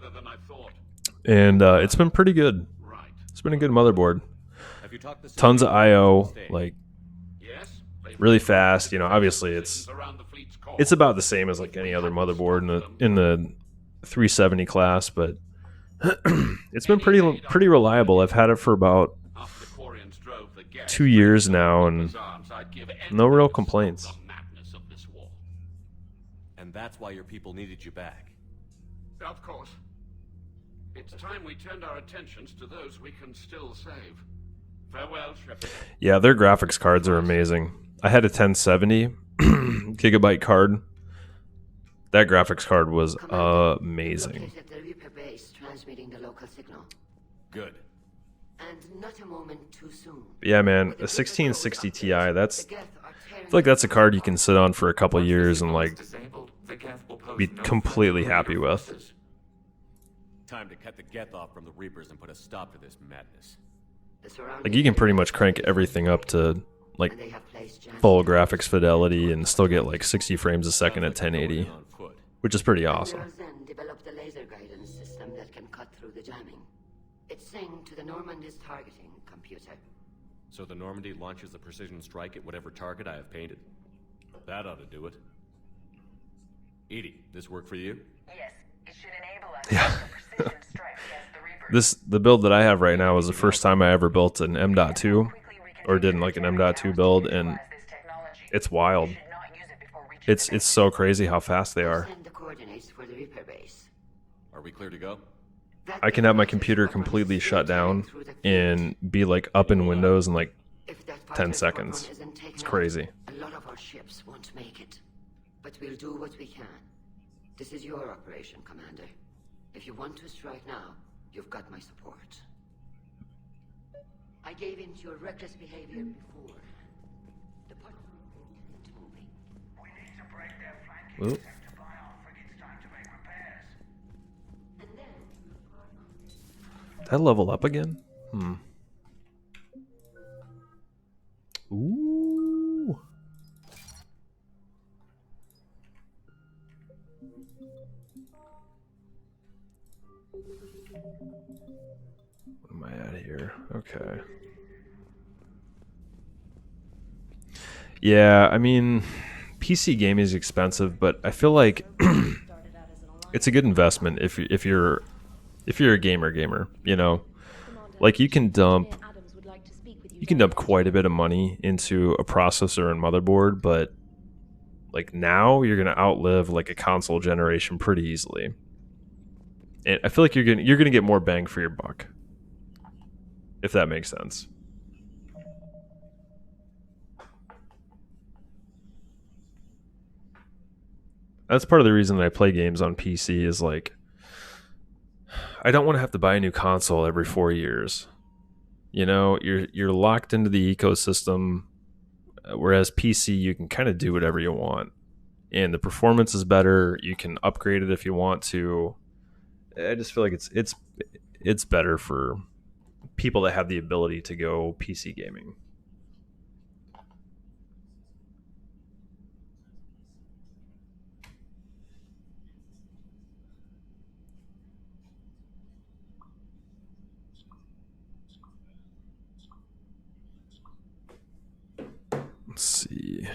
Speaker 1: and it's been pretty good. It's been a good motherboard. Tons of I/O, like really fast. You know, obviously it's about the same as like any other motherboard in the 370 class, but it's been pretty reliable. I've had it for about 2 years now, and no real complaints.
Speaker 4: And that's why your people needed you back.
Speaker 15: Of course. It's time we turned our attentions to those we can still save. Farewell, Shepard.
Speaker 1: Yeah, their graphics cards are amazing. I had a 1070 gigabyte card. That graphics card was amazing.
Speaker 13: Located the Reaper base, transmitting the local signal.
Speaker 4: Good.
Speaker 13: And not a moment too soon.
Speaker 1: Yeah, man, a 1660 Ti, I feel like that's a card you can sit on for a couple of years and like be completely happy with.
Speaker 4: Time to cut the Geth off from the Reapers and put a stop to this madness.
Speaker 1: Like, you can pretty much crank everything up to like full graphics fidelity and still get like 60 frames a second at 1080, which is pretty awesome.
Speaker 13: Then developed a laser guidance system that can cut through the jamming. It's synced to the Normandy's targeting computer.
Speaker 4: So the Normandy launches a precision strike at whatever target I have painted? That ought to do it. EDI, this work for you?
Speaker 2: Yes, it should enable us to make a precision strike against the Reaper
Speaker 1: the build that I have right now was the first time I ever built an M.2 or did like an M.2 build, and it's wild. It's so crazy how fast they are.
Speaker 12: Send the coordinates for the Reaper base.
Speaker 4: Are we clear to go?
Speaker 1: I can have my computer completely shut down and be like up in Windows in like 10 seconds. It's crazy.
Speaker 12: A lot of our ships won't make it, but we'll do what we can. This is your operation, Commander. If you want to strike now, you've got my support. I gave in to your reckless behavior before. The part told me.
Speaker 11: We need to break their flanking
Speaker 1: Ooh.
Speaker 11: attempt to buy our frigates time to make repairs.
Speaker 12: And then
Speaker 1: Did I level up again? Ooh. What am I at here? Okay. Yeah, I mean, PC gaming is expensive, but I feel like it's a good investment if you're a gamer, you know. Like you can dump quite a bit of money into a processor and motherboard, but like now you're gonna outlive like a console generation pretty easily. And I feel like you're gonna get more bang for your buck, if that makes sense. That's part of the reason that I play games on PC is like I don't want to have to buy a new console every 4 years. You know, you're locked into the ecosystem, whereas PC you can kind of do whatever you want, and the performance is better. You can upgrade it if you want to. I just feel like it's better for people that have the ability to go PC gaming. Let's see.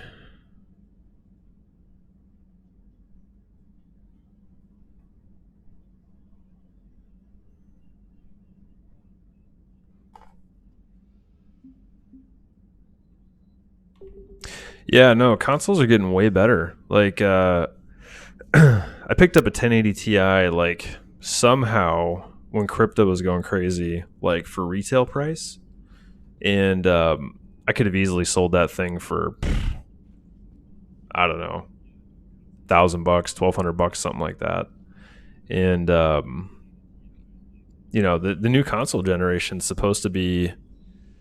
Speaker 1: Yeah, no, consoles are getting way better. Like, I picked up a 1080 Ti, like, somehow when crypto was going crazy, like, for retail price. And I could have easily sold that thing for, I don't know, $1,000, $1,200, something like that. And, you know, the new console generation is supposed to be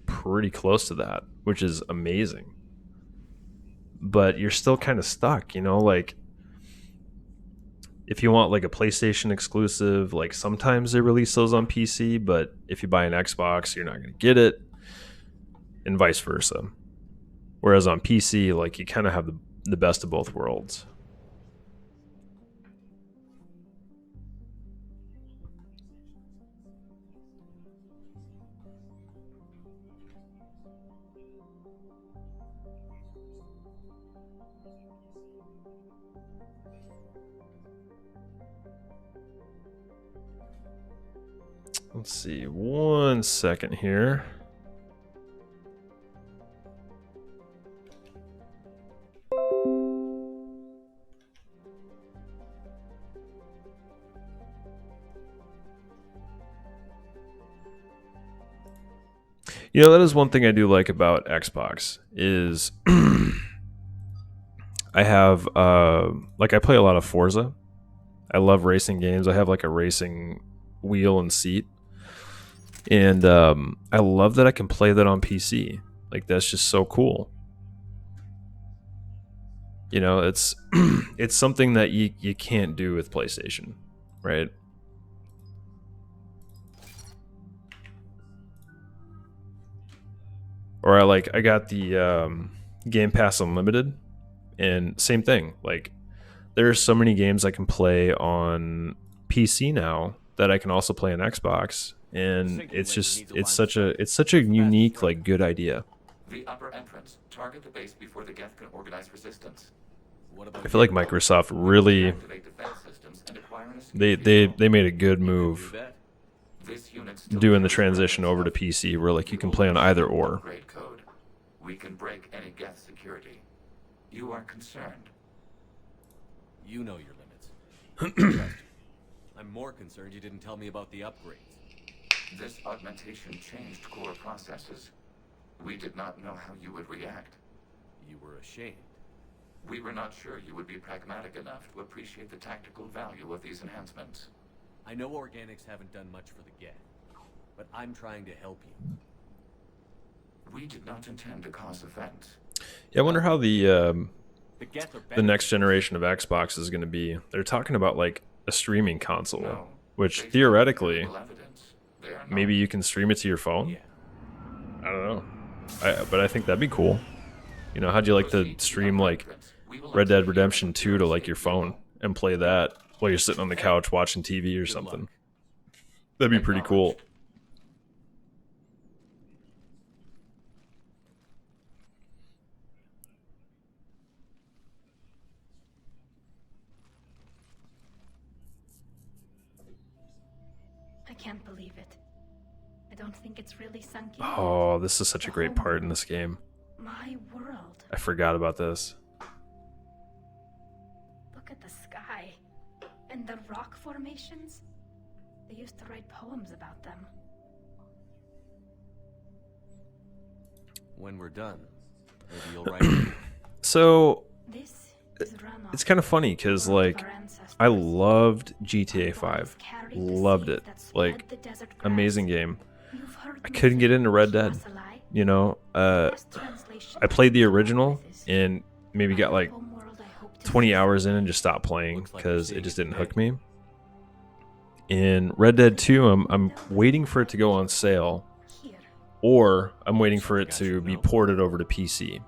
Speaker 1: pretty close to that, which is amazing. But you're still kind of stuck, you know, like if you want like a PlayStation exclusive, like sometimes they release those on PC, but if you buy an Xbox, you're not going to get it, and vice versa. Whereas on PC, like you kind of have the best of both worlds. Let's see, 1 second here. You know, that is one thing I do like about Xbox is I have like I play a lot of Forza. I love racing games. I have like a racing wheel and seat. And I love that I can play that on PC. Like that's just so cool. You know, it's it's something that you can't do with PlayStation, right? Or I got the Game Pass Unlimited, and same thing. Like there are so many games I can play on PC now that I can also play on Xbox, and it's such a unique, like, good idea.
Speaker 5: The upper entrance. Target the base before the Geth can organize resistance.
Speaker 1: I feel like Microsoft really they made a good move
Speaker 5: This unit still
Speaker 1: doing the
Speaker 5: carries
Speaker 1: transition over to PC, where like you can play on either or.
Speaker 5: upgrade code. We can break any Geth security. You are concerned.
Speaker 4: You know your limits. I'm more concerned you didn't tell me about the upgrades.
Speaker 5: This augmentation changed core processes. We did not know how you would react.
Speaker 4: You were ashamed.
Speaker 5: We were not sure you would be pragmatic enough to appreciate the tactical value of these enhancements.
Speaker 4: I know organics haven't done much for the Geth, but I'm trying to help you.
Speaker 5: We did not intend to cause offense.
Speaker 1: Yeah, I wonder how the
Speaker 4: Geth are
Speaker 1: the next generation of Xbox is going to be. They're talking about like a streaming console, which theoretically, maybe you can stream it to your phone. I don't know, but I think that'd be cool. You know, how'd you like to stream like Red Dead Redemption 2 to like your phone and play that while you're sitting on the couch watching TV or something? That'd be pretty cool.
Speaker 10: I can't believe it. I don't think it's really sunk in.
Speaker 1: Oh, this is such a great part in this game.
Speaker 10: My world.
Speaker 1: I forgot about this.
Speaker 10: Look at the sky. And the rock formations. They used to write poems about them.
Speaker 4: When we're done, maybe you'll write.
Speaker 1: So
Speaker 10: This is Rannoch.
Speaker 1: it's kind of funny because like I loved GTA 5, loved it, like amazing game. I couldn't get into Red Dead, you know. I played the original and maybe got like 20 hours in and just stopped playing because it just didn't hook me. In Red Dead 2, I'm waiting for it to go on sale, or I'm waiting for it to be ported over to PC.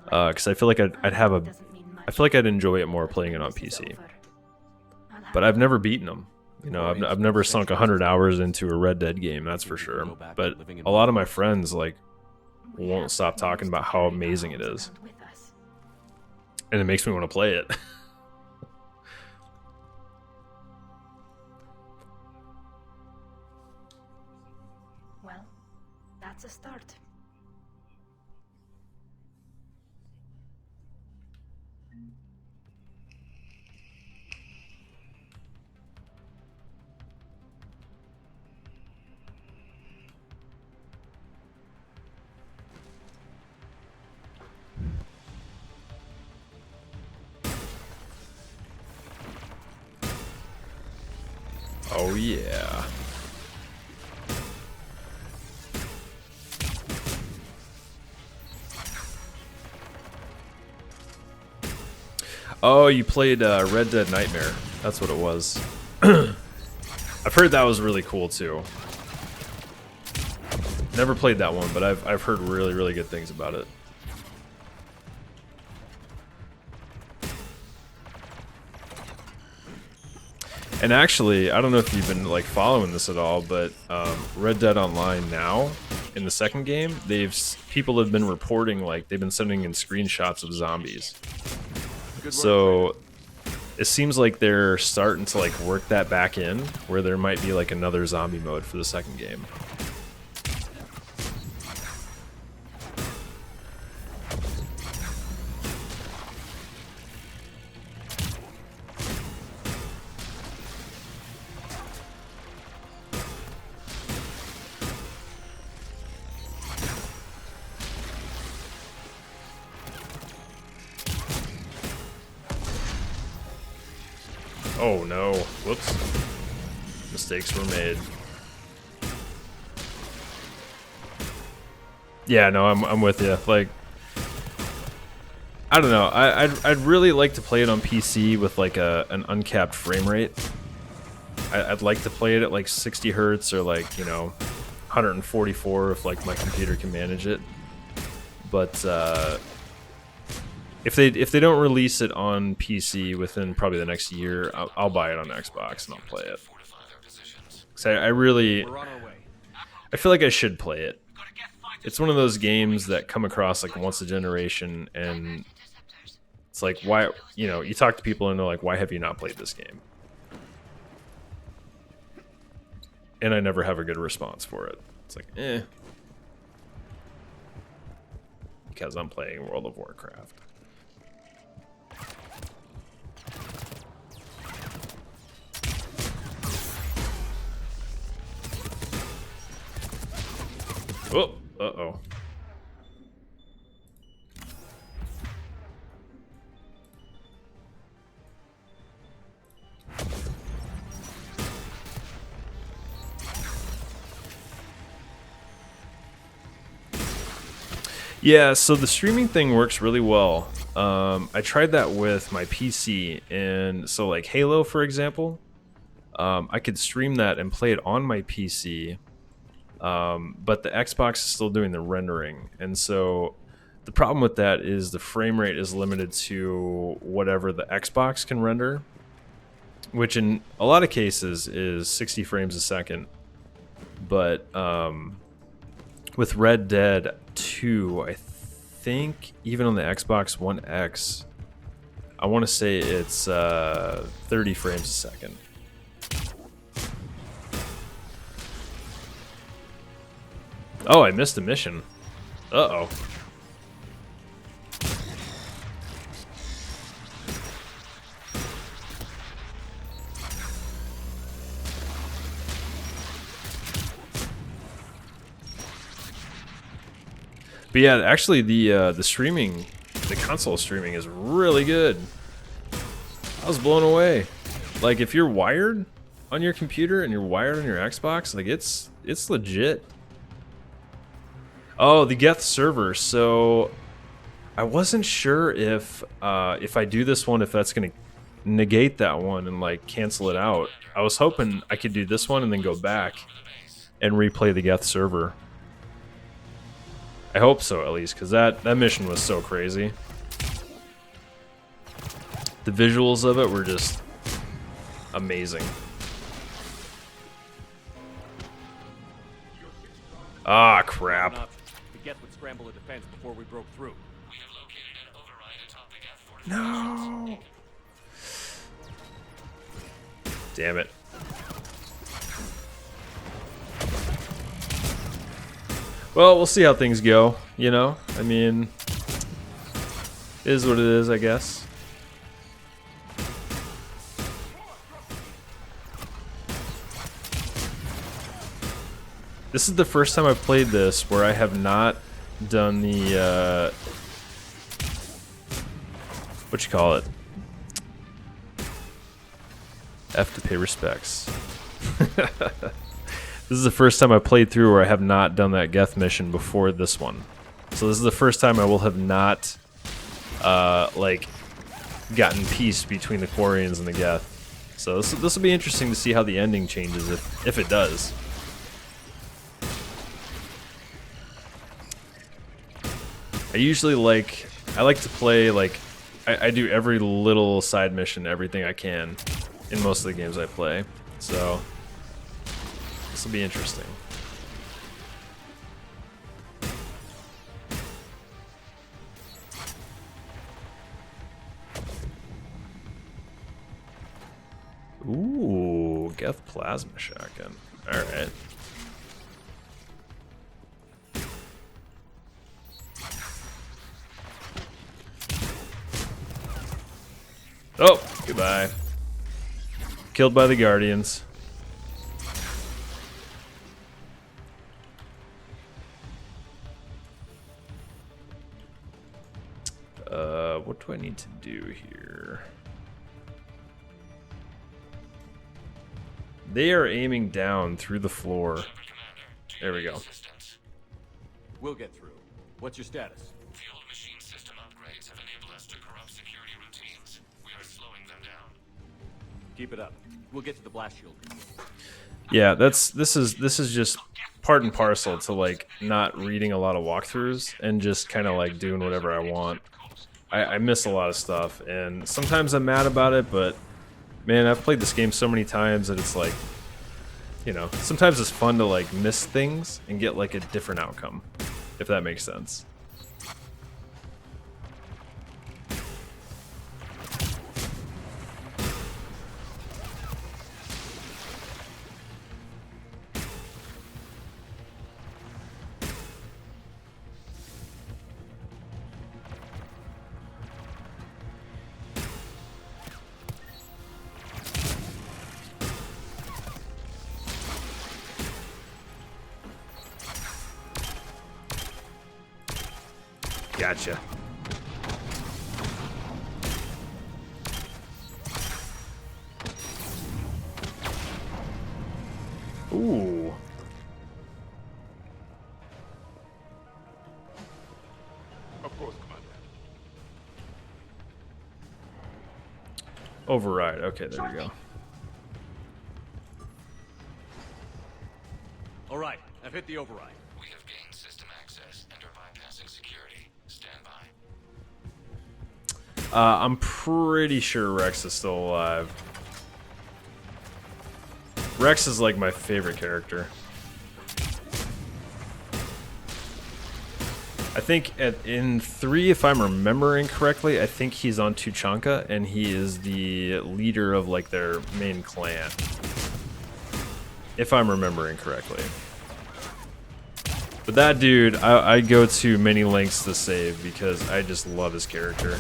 Speaker 1: Because I feel like I feel like I'd enjoy it more playing it on PC. But I've never beaten them. You know, I've never sunk 100 hours into a Red Dead game, that's for sure. But a lot of my friends like won't stop talking about how amazing it is, and it makes me want to play it.
Speaker 10: Well, that's a start.
Speaker 1: Oh yeah. Oh, you played Red Dead Nightmare. That's what it was. I've heard that was really cool too. Never played that one, but I've heard really, really good things about it. And actually, I don't know if you've been like following this at all, but Red Dead Online now, in the second game, people have been reporting like they've been sending in screenshots of zombies. So it seems like they're starting to like work that back in, where there might be like another zombie mode for the second game. Oh no, whoops. Mistakes were made. Yeah, no, I'm with you. Like, I don't know. I'd really like to play it on PC with like an uncapped frame rate. I'd like to play it at like 60 hertz or like, you know, 144 if like my computer can manage it. But if they don't release it on PC within probably the next year, I'll buy it on Xbox and I'll play it. 'Cause I feel like I should play it. It's one of those games that come across like once a generation, and it's like, why, you know, you talk to people and they're like, why have you not played this game? and I never have a good response for it. It's like, eh. Because I'm playing World of Warcraft. Oh, uh-oh. Yeah, so the streaming thing works really well. I tried that with my PC, and so like Halo, for example, I could stream that and play it on my PC, but the Xbox is still doing the rendering, and so the problem with that is the frame rate is limited to whatever the Xbox can render, which in a lot of cases is 60 frames a second, but with Red Dead 2, I think even on the Xbox One X, I want to say it's 30 frames a second. Oh, I missed a mission. Uh-oh. But yeah, actually the streaming, the console streaming is really good. I was blown away. Like if you're wired on your computer and you're wired on your Xbox, like it's legit. Oh, the Geth server. So I wasn't sure if I do this one, if that's gonna negate that one and like cancel it out. I was hoping I could do this one and then go back and replay the Geth server. I hope so, at least, because that mission was so crazy. The visuals of it were just amazing. Ah, crap.
Speaker 4: The Geth would scramble a defense before we broke through.
Speaker 1: No. Damn it. Well, we'll see how things go, you know? I mean, it is what it is, I guess. This is the first time I've played this where I have not done the, what you call it? F to pay respects. This is the first time I played through where I have not done that Geth mission before this one. So this is the first time I will have not, like, gotten peace between the Quarians and the Geth. So this will be interesting to see how the ending changes, if it does. I like to play, like, I do every little side mission, everything I can in most of the games I play. So this will be interesting. Ooh, Geth plasma shotgun. All right. Oh, goodbye. Killed by the Guardians. What do I need to do here? They are aiming down through the floor. There we go.
Speaker 4: We'll get through. What's your status?
Speaker 5: The old machine system upgrades have enabled us to corrupt security routines. We are slowing them down.
Speaker 4: Keep it up. We'll get to the blast shield.
Speaker 1: Yeah, this is just part and parcel to like not reading a lot of walkthroughs and just kind of like doing whatever I want. I miss a lot of stuff, and sometimes I'm mad about it, but man, I've played this game so many times that it's like, you know, sometimes it's fun to like miss things and get like a different outcome, if that makes sense. Gotcha. Ooh.
Speaker 16: Of course, Commander.
Speaker 1: Override. Okay, there we go.
Speaker 4: All right, I've hit the override.
Speaker 5: We have gained system access and are bypassing security. Stand by.
Speaker 1: I'm pretty sure Rex is still alive. Rex is like my favorite character. I think in 3, if I'm remembering correctly, I think he's on Tuchanka, and he is the leader of like their main clan. If I'm remembering correctly. But that dude, I go to many lengths to save because I just love his character.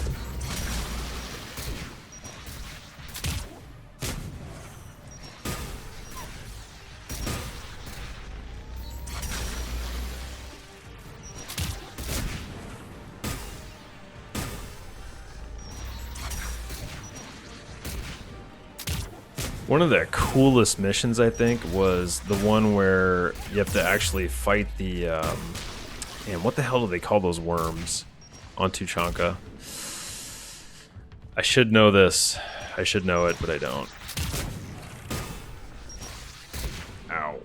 Speaker 1: One of the coolest missions, I think, was the one where you have to actually fight the, man, what the hell do they call those worms on Tuchanka? I should know this. I should know it, but I don't. Ow.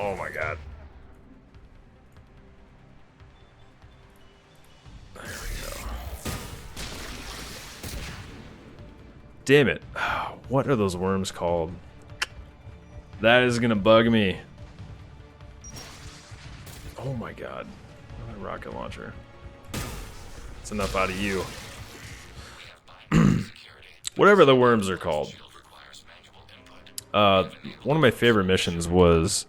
Speaker 1: Oh my god. Damn it. What are those worms called? That is gonna bug me. Oh my god. Another rocket launcher. That's enough out of you. Whatever the worms are called. One of my favorite missions was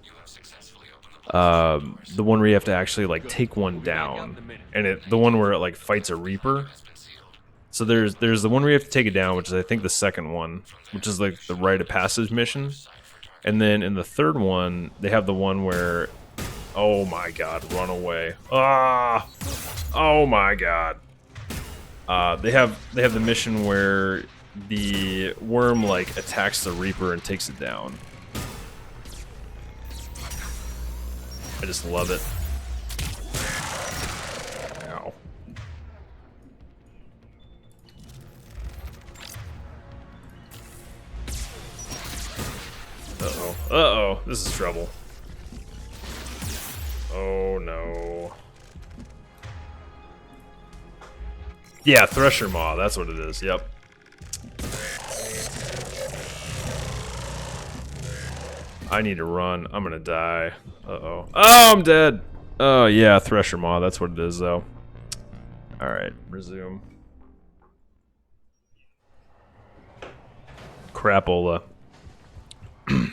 Speaker 1: the one where you have to actually like take one down. And the one where it like fights a Reaper. So there's the one where you have to take it down, which is I think the second one, which is like the rite of passage mission. And then in the third one, they have the one where, oh my god, run away. Ah! Oh my god. They have the mission where the worm like attacks the Reaper and takes it down. I just love it. Ow. Uh-oh. Uh-oh. This is trouble. Oh, no. Yeah, Thresher Maw. That's what it is. Yep. I need to run. I'm gonna die. Uh-oh. Oh, I'm dead! Oh, yeah, Thresher Maw. That's what it is, though. Alright, resume. Crapola.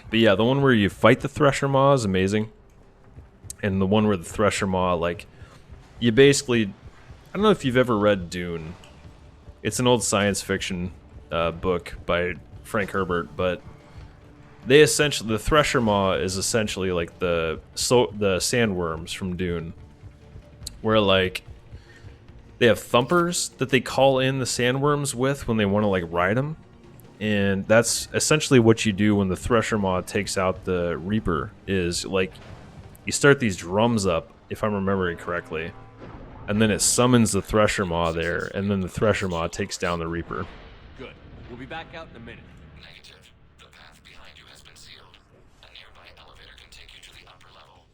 Speaker 1: But yeah, the one where you fight the Thresher Maw is amazing. And the one where the Thresher Maw, like, you basically... I don't know if you've ever read Dune. It's an old science fiction book by Frank Herbert, but they essentially... The Thresher Maw is essentially like the sandworms from Dune. Where, like, they have thumpers that they call in the sandworms with when they want to, like, ride them. And that's essentially what you do when the Thresher Maw takes out the Reaper, is like you start these drums up, if I'm remembering correctly, and then it summons the Thresher Maw there, and then the Thresher Maw takes down the Reaper.
Speaker 4: Good. We'll be back out in a minute.
Speaker 5: Negative. The path behind you has been sealed. A nearby elevator can take you to the upper level.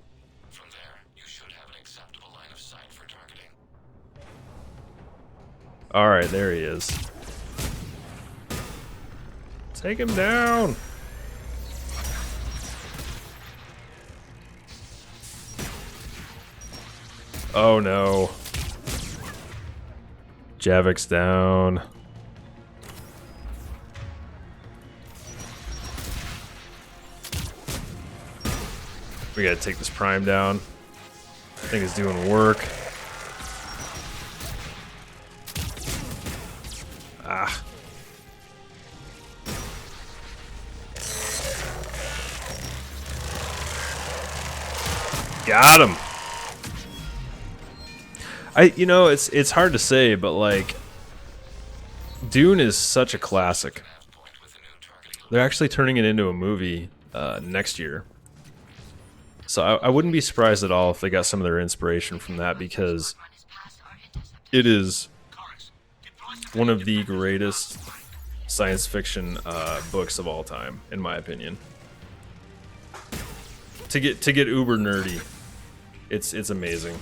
Speaker 5: From there, you should have an acceptable line of sight for targeting.
Speaker 1: Alright, there he is. Take him down! Oh no. Javik's down. We gotta take this Prime down. I think it's doing work. Ah. Got him. You know, it's hard to say, but like, Dune is such a classic. They're actually turning it into a movie next year. So I wouldn't be surprised at all if they got some of their inspiration from that, because it is one of the greatest science fiction books of all time, in my opinion. To get uber nerdy, it's amazing.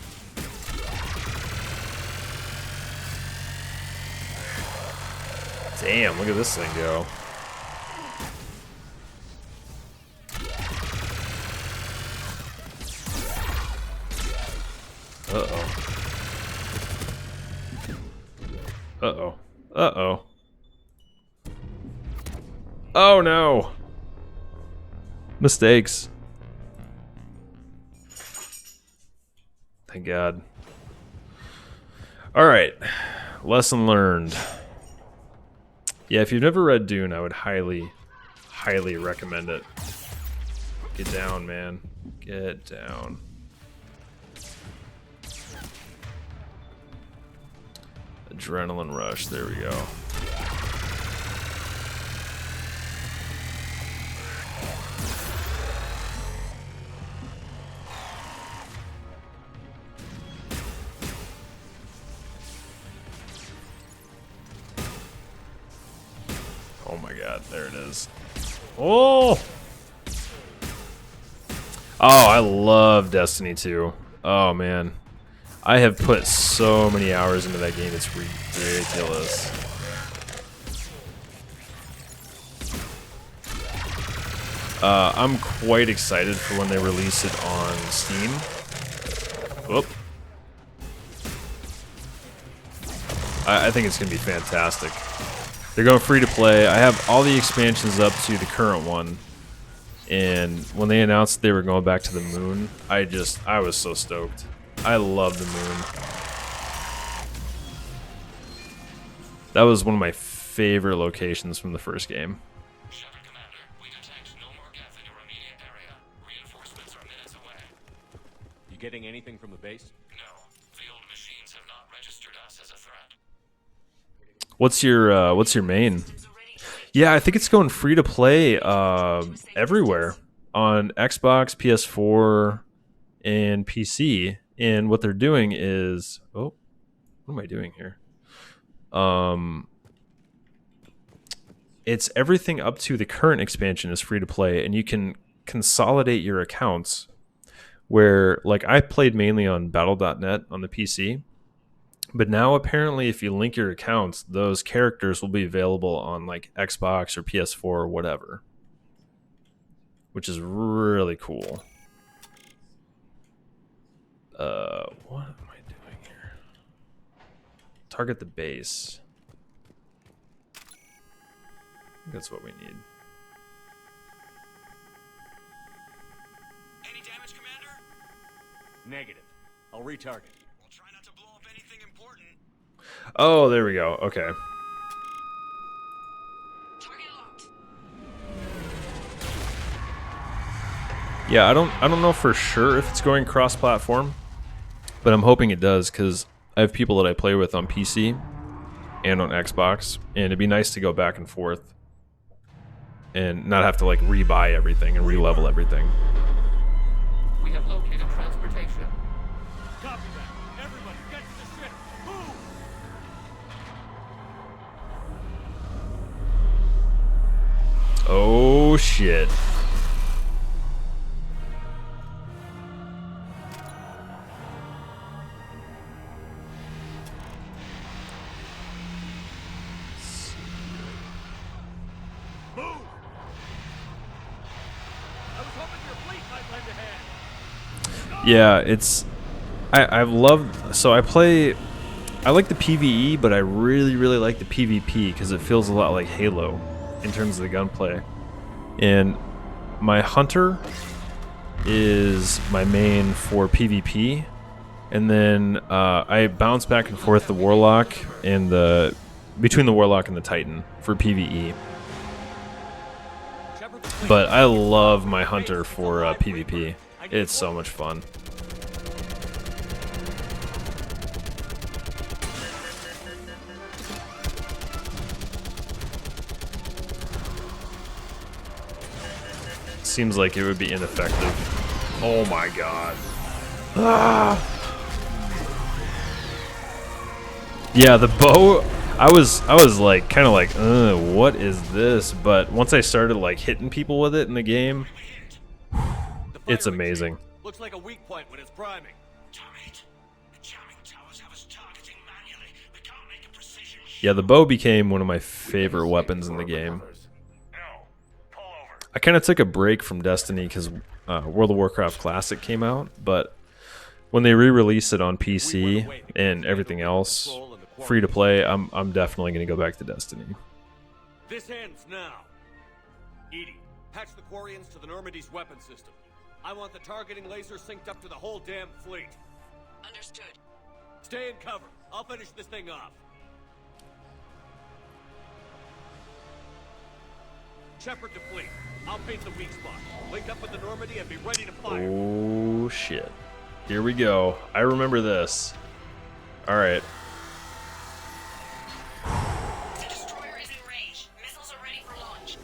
Speaker 1: Damn, look at this thing go. Uh-oh. Uh-oh. Uh-oh. Oh no! Mistakes. Thank God. Alright. Lesson learned. Yeah, if you've never read Dune, I would highly, highly recommend it. Get down, man. Get down. Adrenaline rush. There we go. Oh my God, there it is. Oh! Oh, I love Destiny 2. Oh man. I have put so many hours into that game, it's ridiculous. I'm quite excited for when they release it on Steam. Whoop. I think it's going to be fantastic. They're going free to play. I have all the expansions up to the current one. And when they announced they were going back to the moon, I was so stoked. I love the moon. That was one of my favorite locations from the first game.
Speaker 4: You getting anything from the base?
Speaker 5: No. The old machines have not registered us as a threat.
Speaker 1: What's your main? Yeah, I think it's going free to play everywhere on Xbox, PS4, and PC. And what they're doing is, oh, what am I doing here? It's everything up to the current expansion is free to play, and you can consolidate your accounts. Where, like, I played mainly on Battle.net on the PC. But now, apparently, if you link your accounts, those characters will be available on, like, Xbox or PS4 or whatever. Which is really cool. What am I doing here? Target the base. I think that's what we need.
Speaker 8: Any damage, Commander?
Speaker 4: Negative. I'll retarget.
Speaker 8: We'll try not to blow up anything important.
Speaker 1: Oh, there we go. Okay. Yeah, I don't know for sure if it's going cross-platform, but I'm hoping it does, because I have people that I play with on PC and on Xbox, and it'd be nice to go back and forth and not have to like rebuy everything and re-level everything.
Speaker 5: We have located transportation.
Speaker 15: Copy that. Everybody, get to the ship. Move!
Speaker 1: Oh shit. Yeah, it's I love, so I like the PvE, but I really like the PvP because it feels a lot like Halo in terms of the gunplay. And my Hunter is my main for PvP, and then I bounce back and forth the Warlock and between the Warlock and the Titan for PvE. But I love my Hunter for PvP. It's so much fun. seems like it would be ineffective. Oh my god. Ah. Yeah, the bow, I was like kind of like, what is this? But once I started like hitting people with it in the game, it's amazing.
Speaker 4: Looks like a weak point when it's priming.
Speaker 1: Yeah, the bow became one of my favorite weapons in the game. I kind of took a break from Destiny because World of Warcraft Classic came out, but when they re-release it on PC and everything else, free to play, I'm definitely going to go back to Destiny.
Speaker 4: This ends now. EDI, patch the Quarians to the Normandy's weapon system. I want the targeting laser synced up to the whole damn fleet.
Speaker 2: Understood.
Speaker 4: Stay in cover. I'll finish this thing off. Shepard to fleet. I'll paint the weak spot. Link up with the Normandy and be ready to fire.
Speaker 1: Oh shit. Here we go. I remember this. Alright.
Speaker 2: The destroyer is in range. Missiles are ready for launch.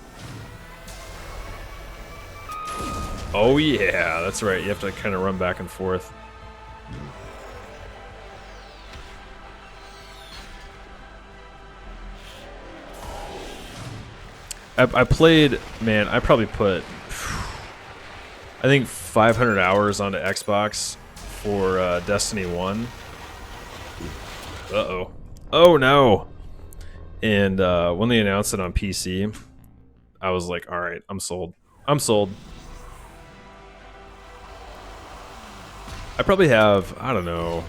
Speaker 1: Oh yeah, that's right. You have to kind of run back and forth. I played, man, I probably put, I think 500 hours onto Xbox for Destiny 1. Uh-oh. Oh no! And when they announced it on PC, I was like, alright, I'm sold. I'm sold. I probably have, I don't know.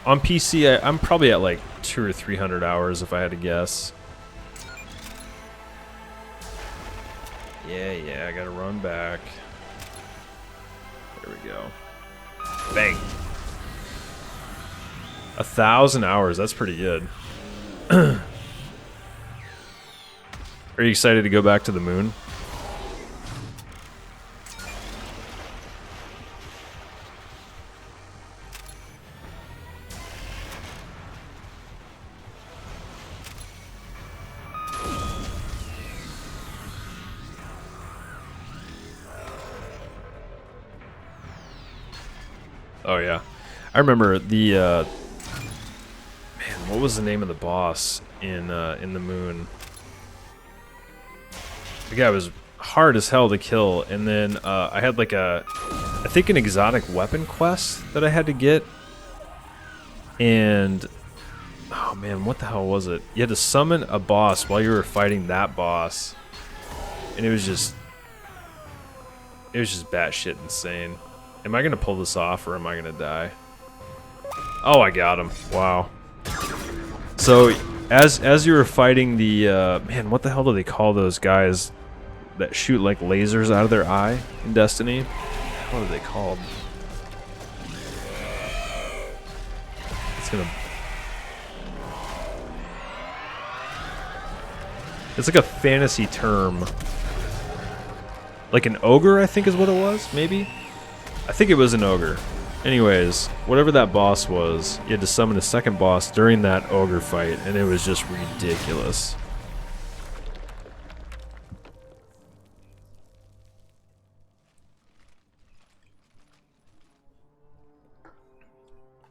Speaker 1: On PC, I'm probably at like 200 or 300 hours if I had to guess. Yeah, I gotta run back. There we go. Bang. 1,000 hours, that's pretty good. Are you excited to go back to the moon? Oh yeah, I remember the man. What was the name of the boss in the moon? The guy was hard as hell to kill, and then I had like I think an exotic weapon quest that I had to get, and oh man, what the hell was it? You had to summon a boss while you were fighting that boss, and it was just batshit insane. Am I gonna pull this off or am I gonna die? Oh, I got him. Wow. So as you were fighting the man, what the hell do they call those guys that shoot like lasers out of their eye in Destiny? What are they called? It's like a fantasy term. Like an ogre, I think is what it was, maybe? I think it was an ogre. Anyways, whatever that boss was, you had to summon a second boss during that ogre fight, and it was just ridiculous.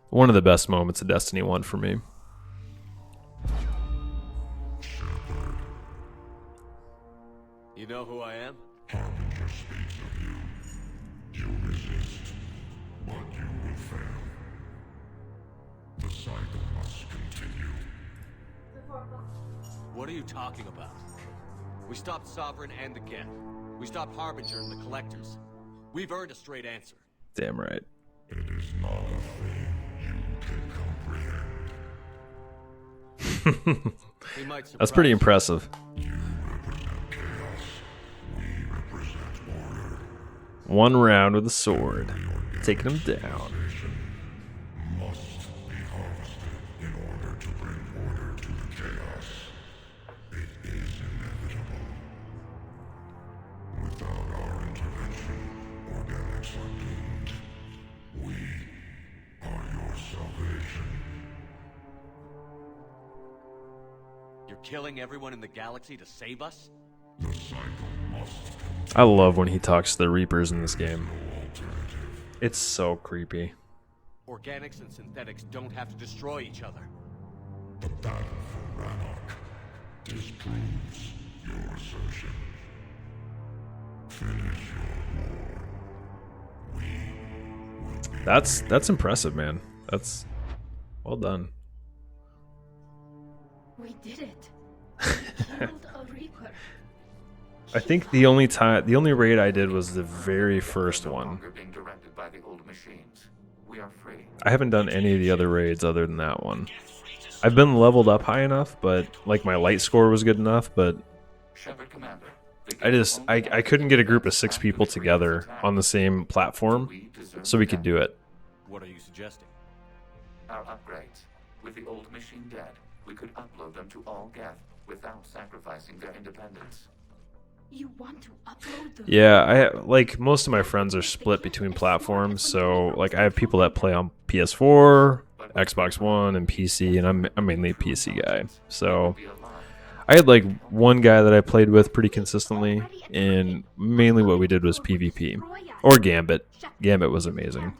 Speaker 1: One of the best moments of Destiny 1 for me.
Speaker 4: You know who I am?
Speaker 6: Harbinger speaks of you. You resist, but you will fail. The cycle must continue.
Speaker 4: What are you talking about? We stopped Sovereign and the Geth. We stopped Harbinger and the Collectors. We've earned a straight answer.
Speaker 1: Damn right.
Speaker 6: It is not a thing you can comprehend.
Speaker 1: That's pretty impressive.
Speaker 6: You represent chaos. We represent order.
Speaker 1: One round with a sword, taking him down.
Speaker 6: Must be harvested in order to bring order to the chaos. It is inevitable. Without our intervention, organics are doomed. We are your salvation.
Speaker 4: You're killing everyone in the galaxy to save us?
Speaker 6: The cycle must
Speaker 1: I love when he talks to the Reapers in this game. It's so creepy.
Speaker 4: Organics and synthetics don't have to destroy each other.
Speaker 6: The battle for Rannoch disproves your assertion. Finish your war. We will be
Speaker 1: That's impressive, man. That's well done.
Speaker 3: We did it. We killed a Reaper.
Speaker 1: I think the only raid I did was the very first one.
Speaker 5: Being directed by the old machines. We are free.
Speaker 1: I haven't done any of the other raids other than that one. I've been leveled up high enough, but like my light score was good enough, but
Speaker 5: Shepard Commander.
Speaker 1: I couldn't get a group of 6 people together on the same platform so we could do it.
Speaker 4: What are you suggesting?
Speaker 5: Our upgrades. With the old machine dead, we could upload them to all Geth without sacrificing their independence.
Speaker 3: You want to upload them?
Speaker 1: Yeah, like most of my friends are split between platforms, so like I have people that play on PS4, Xbox One, and PC, and I'm mainly a PC guy. So I had like one guy that I played with pretty consistently, and mainly what we did was PvP or Gambit. Gambit was amazing.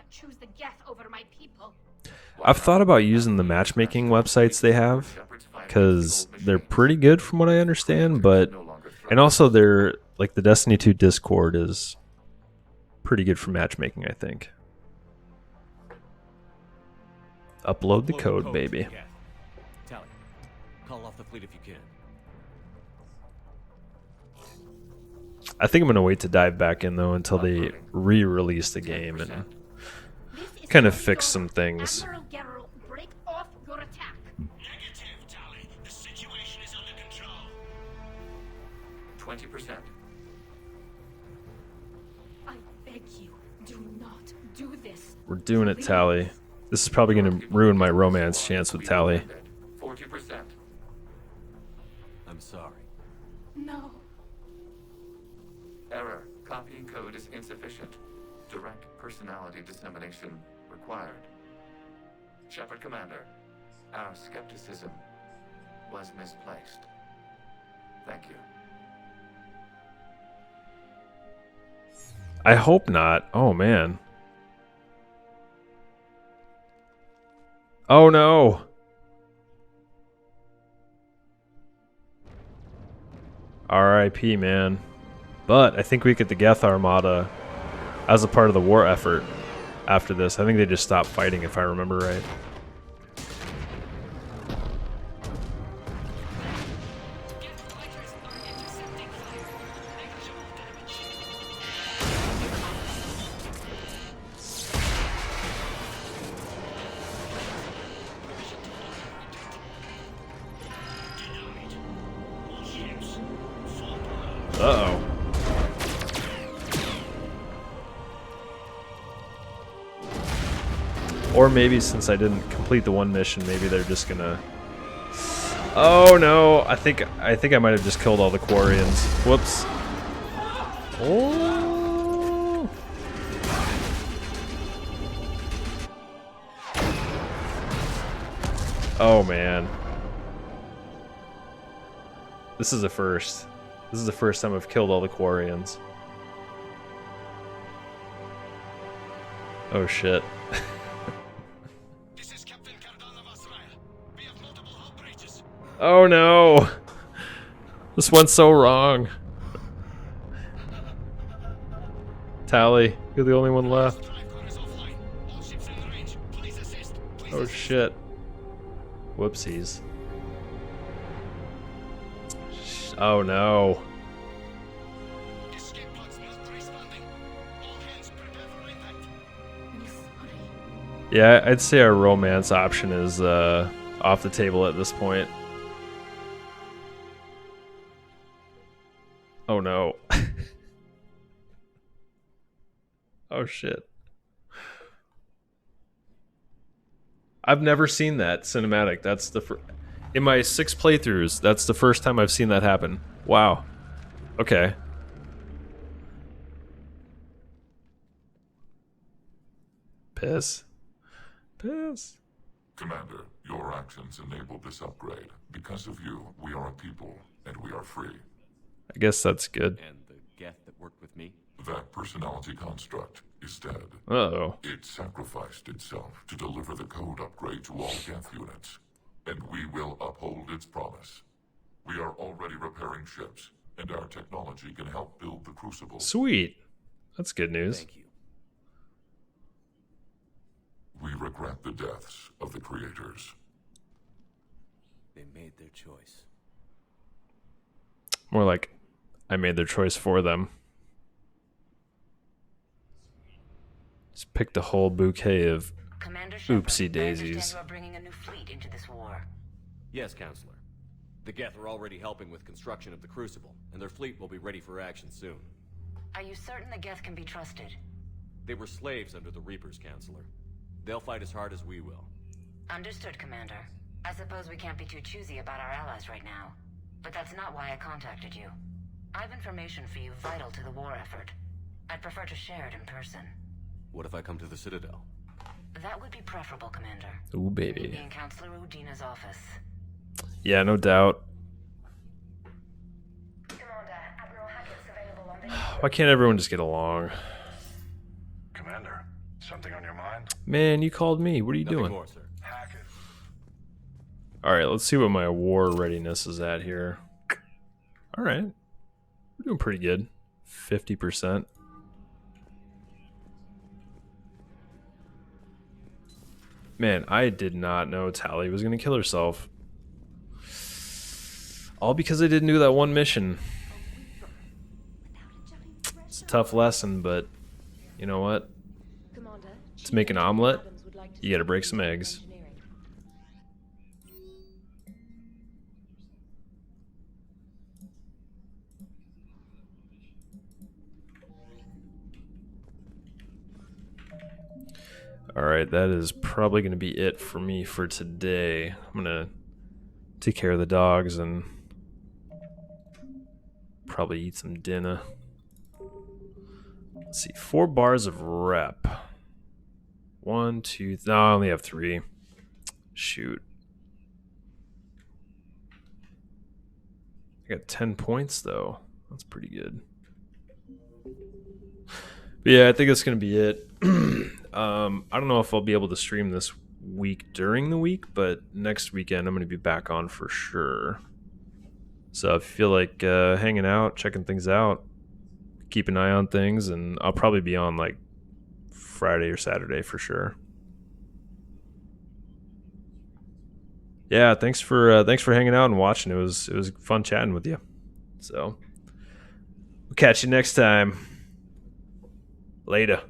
Speaker 1: I've thought about using the matchmaking websites they have because they're pretty good from what I understand, but and also they're like the Destiny 2 Discord is pretty good for matchmaking, I think. Upload the code, baby.
Speaker 4: Tally, call off the fleet if you can.
Speaker 1: I think I'm gonna wait to dive back in though until they re-release the game and kind of fix some things.
Speaker 10: Admiral Geralt, break off your attack.
Speaker 15: Negative, Tally. The situation is under control.
Speaker 5: 20%.
Speaker 3: I beg you, do not do this.
Speaker 1: We're doing it, Tally. This is probably gonna ruin my romance chance with Tally.
Speaker 5: 40%.
Speaker 4: I'm sorry.
Speaker 3: No.
Speaker 5: Error. Copying code is insufficient. Direct personality dissemination required. Shepard Commander, our skepticism was misplaced. Thank you.
Speaker 1: I hope not. Oh man. Oh no. R.I.P. man. But I think we get the Geth Armada as a part of the war effort after this. I think they just stopped fighting if I remember right. Uh-oh. Or maybe since I didn't complete the one mission, maybe they're just gonna... Oh no! I think I might have just killed all the Quarians. Whoops. Oh. Oh man. This is a first. This is the first time I've killed all the Quarians. Oh shit. Oh no! This went so wrong. Tally, you're the only one left. Oh shit. Whoopsies. Oh no. Yeah, I'd say our romance option is off the table at this point. Oh no. Oh shit. I've never seen that cinematic. That's the in my 6 playthroughs, that's the first time I've seen that happen. Wow. Okay. Piss. Piss.
Speaker 6: Commander, Your actions enabled this upgrade. Because of you, we are a people, and we are free.
Speaker 1: I guess that's good.
Speaker 4: And the Geth that worked with me?
Speaker 6: That personality construct is dead.
Speaker 1: Uh-oh.
Speaker 6: It sacrificed itself to deliver the code upgrade to all Geth units, and we will uphold its promise. We are already repairing ships, and our technology can help build the Crucible.
Speaker 1: Sweet. That's good news.
Speaker 4: Thank you.
Speaker 6: We regret the deaths of the creators.
Speaker 4: They made their choice.
Speaker 1: More like, I made their choice for them. Just picked a whole bouquet of
Speaker 12: Commander Shepard,
Speaker 1: oopsie
Speaker 12: I
Speaker 1: daisies.
Speaker 12: understand you are bringing a new fleet into this war.
Speaker 4: Yes, Counselor. The Geth are already helping with construction of the Crucible, and their fleet will be ready for action soon.
Speaker 12: Are you certain the Geth can be trusted?
Speaker 4: They were slaves under the Reapers, Counselor. They'll fight as hard as we will.
Speaker 12: Understood, Commander. I suppose we can't be too choosy about our allies right now. But that's not why I contacted you. I have information for you vital to the war effort. I'd prefer to share it in person.
Speaker 4: What if I come to the Citadel?
Speaker 12: That would be preferable, Commander.
Speaker 1: Ooh,
Speaker 12: Meet
Speaker 1: baby.
Speaker 12: me in Counselor Udina's office.
Speaker 1: Yeah, no doubt. Why can't everyone just get along?
Speaker 16: Commander, something on your mind?
Speaker 1: Man, you called me. What are you
Speaker 4: Nothing
Speaker 1: doing?
Speaker 4: more, sir.
Speaker 16: Hack it.
Speaker 1: Alright, let's see what my war readiness is at here. Alright. We're doing pretty good. 50%. Man, I did not know Tali was going to kill herself. All because I didn't do that one mission. It's a tough lesson, but you know what? To make an omelet, you gotta break some eggs. Alright, that is probably going to be it for me for today. I'm going to take care of the dogs and probably eat some dinner. Let's see, 4 bars of rep. 1, 2, no, I only have 3. Shoot. I got 10 points though. That's pretty good. But yeah, I think that's going to be it. I don't know if I'll be able to stream this week during the week, but next weekend I'm going to be back on for sure. So if you feel like hanging out, checking things out, keep an eye on things, and I'll probably be on like Friday or Saturday for sure. Yeah, thanks for hanging out and watching. It was fun chatting with you. So we'll catch you next time. Later.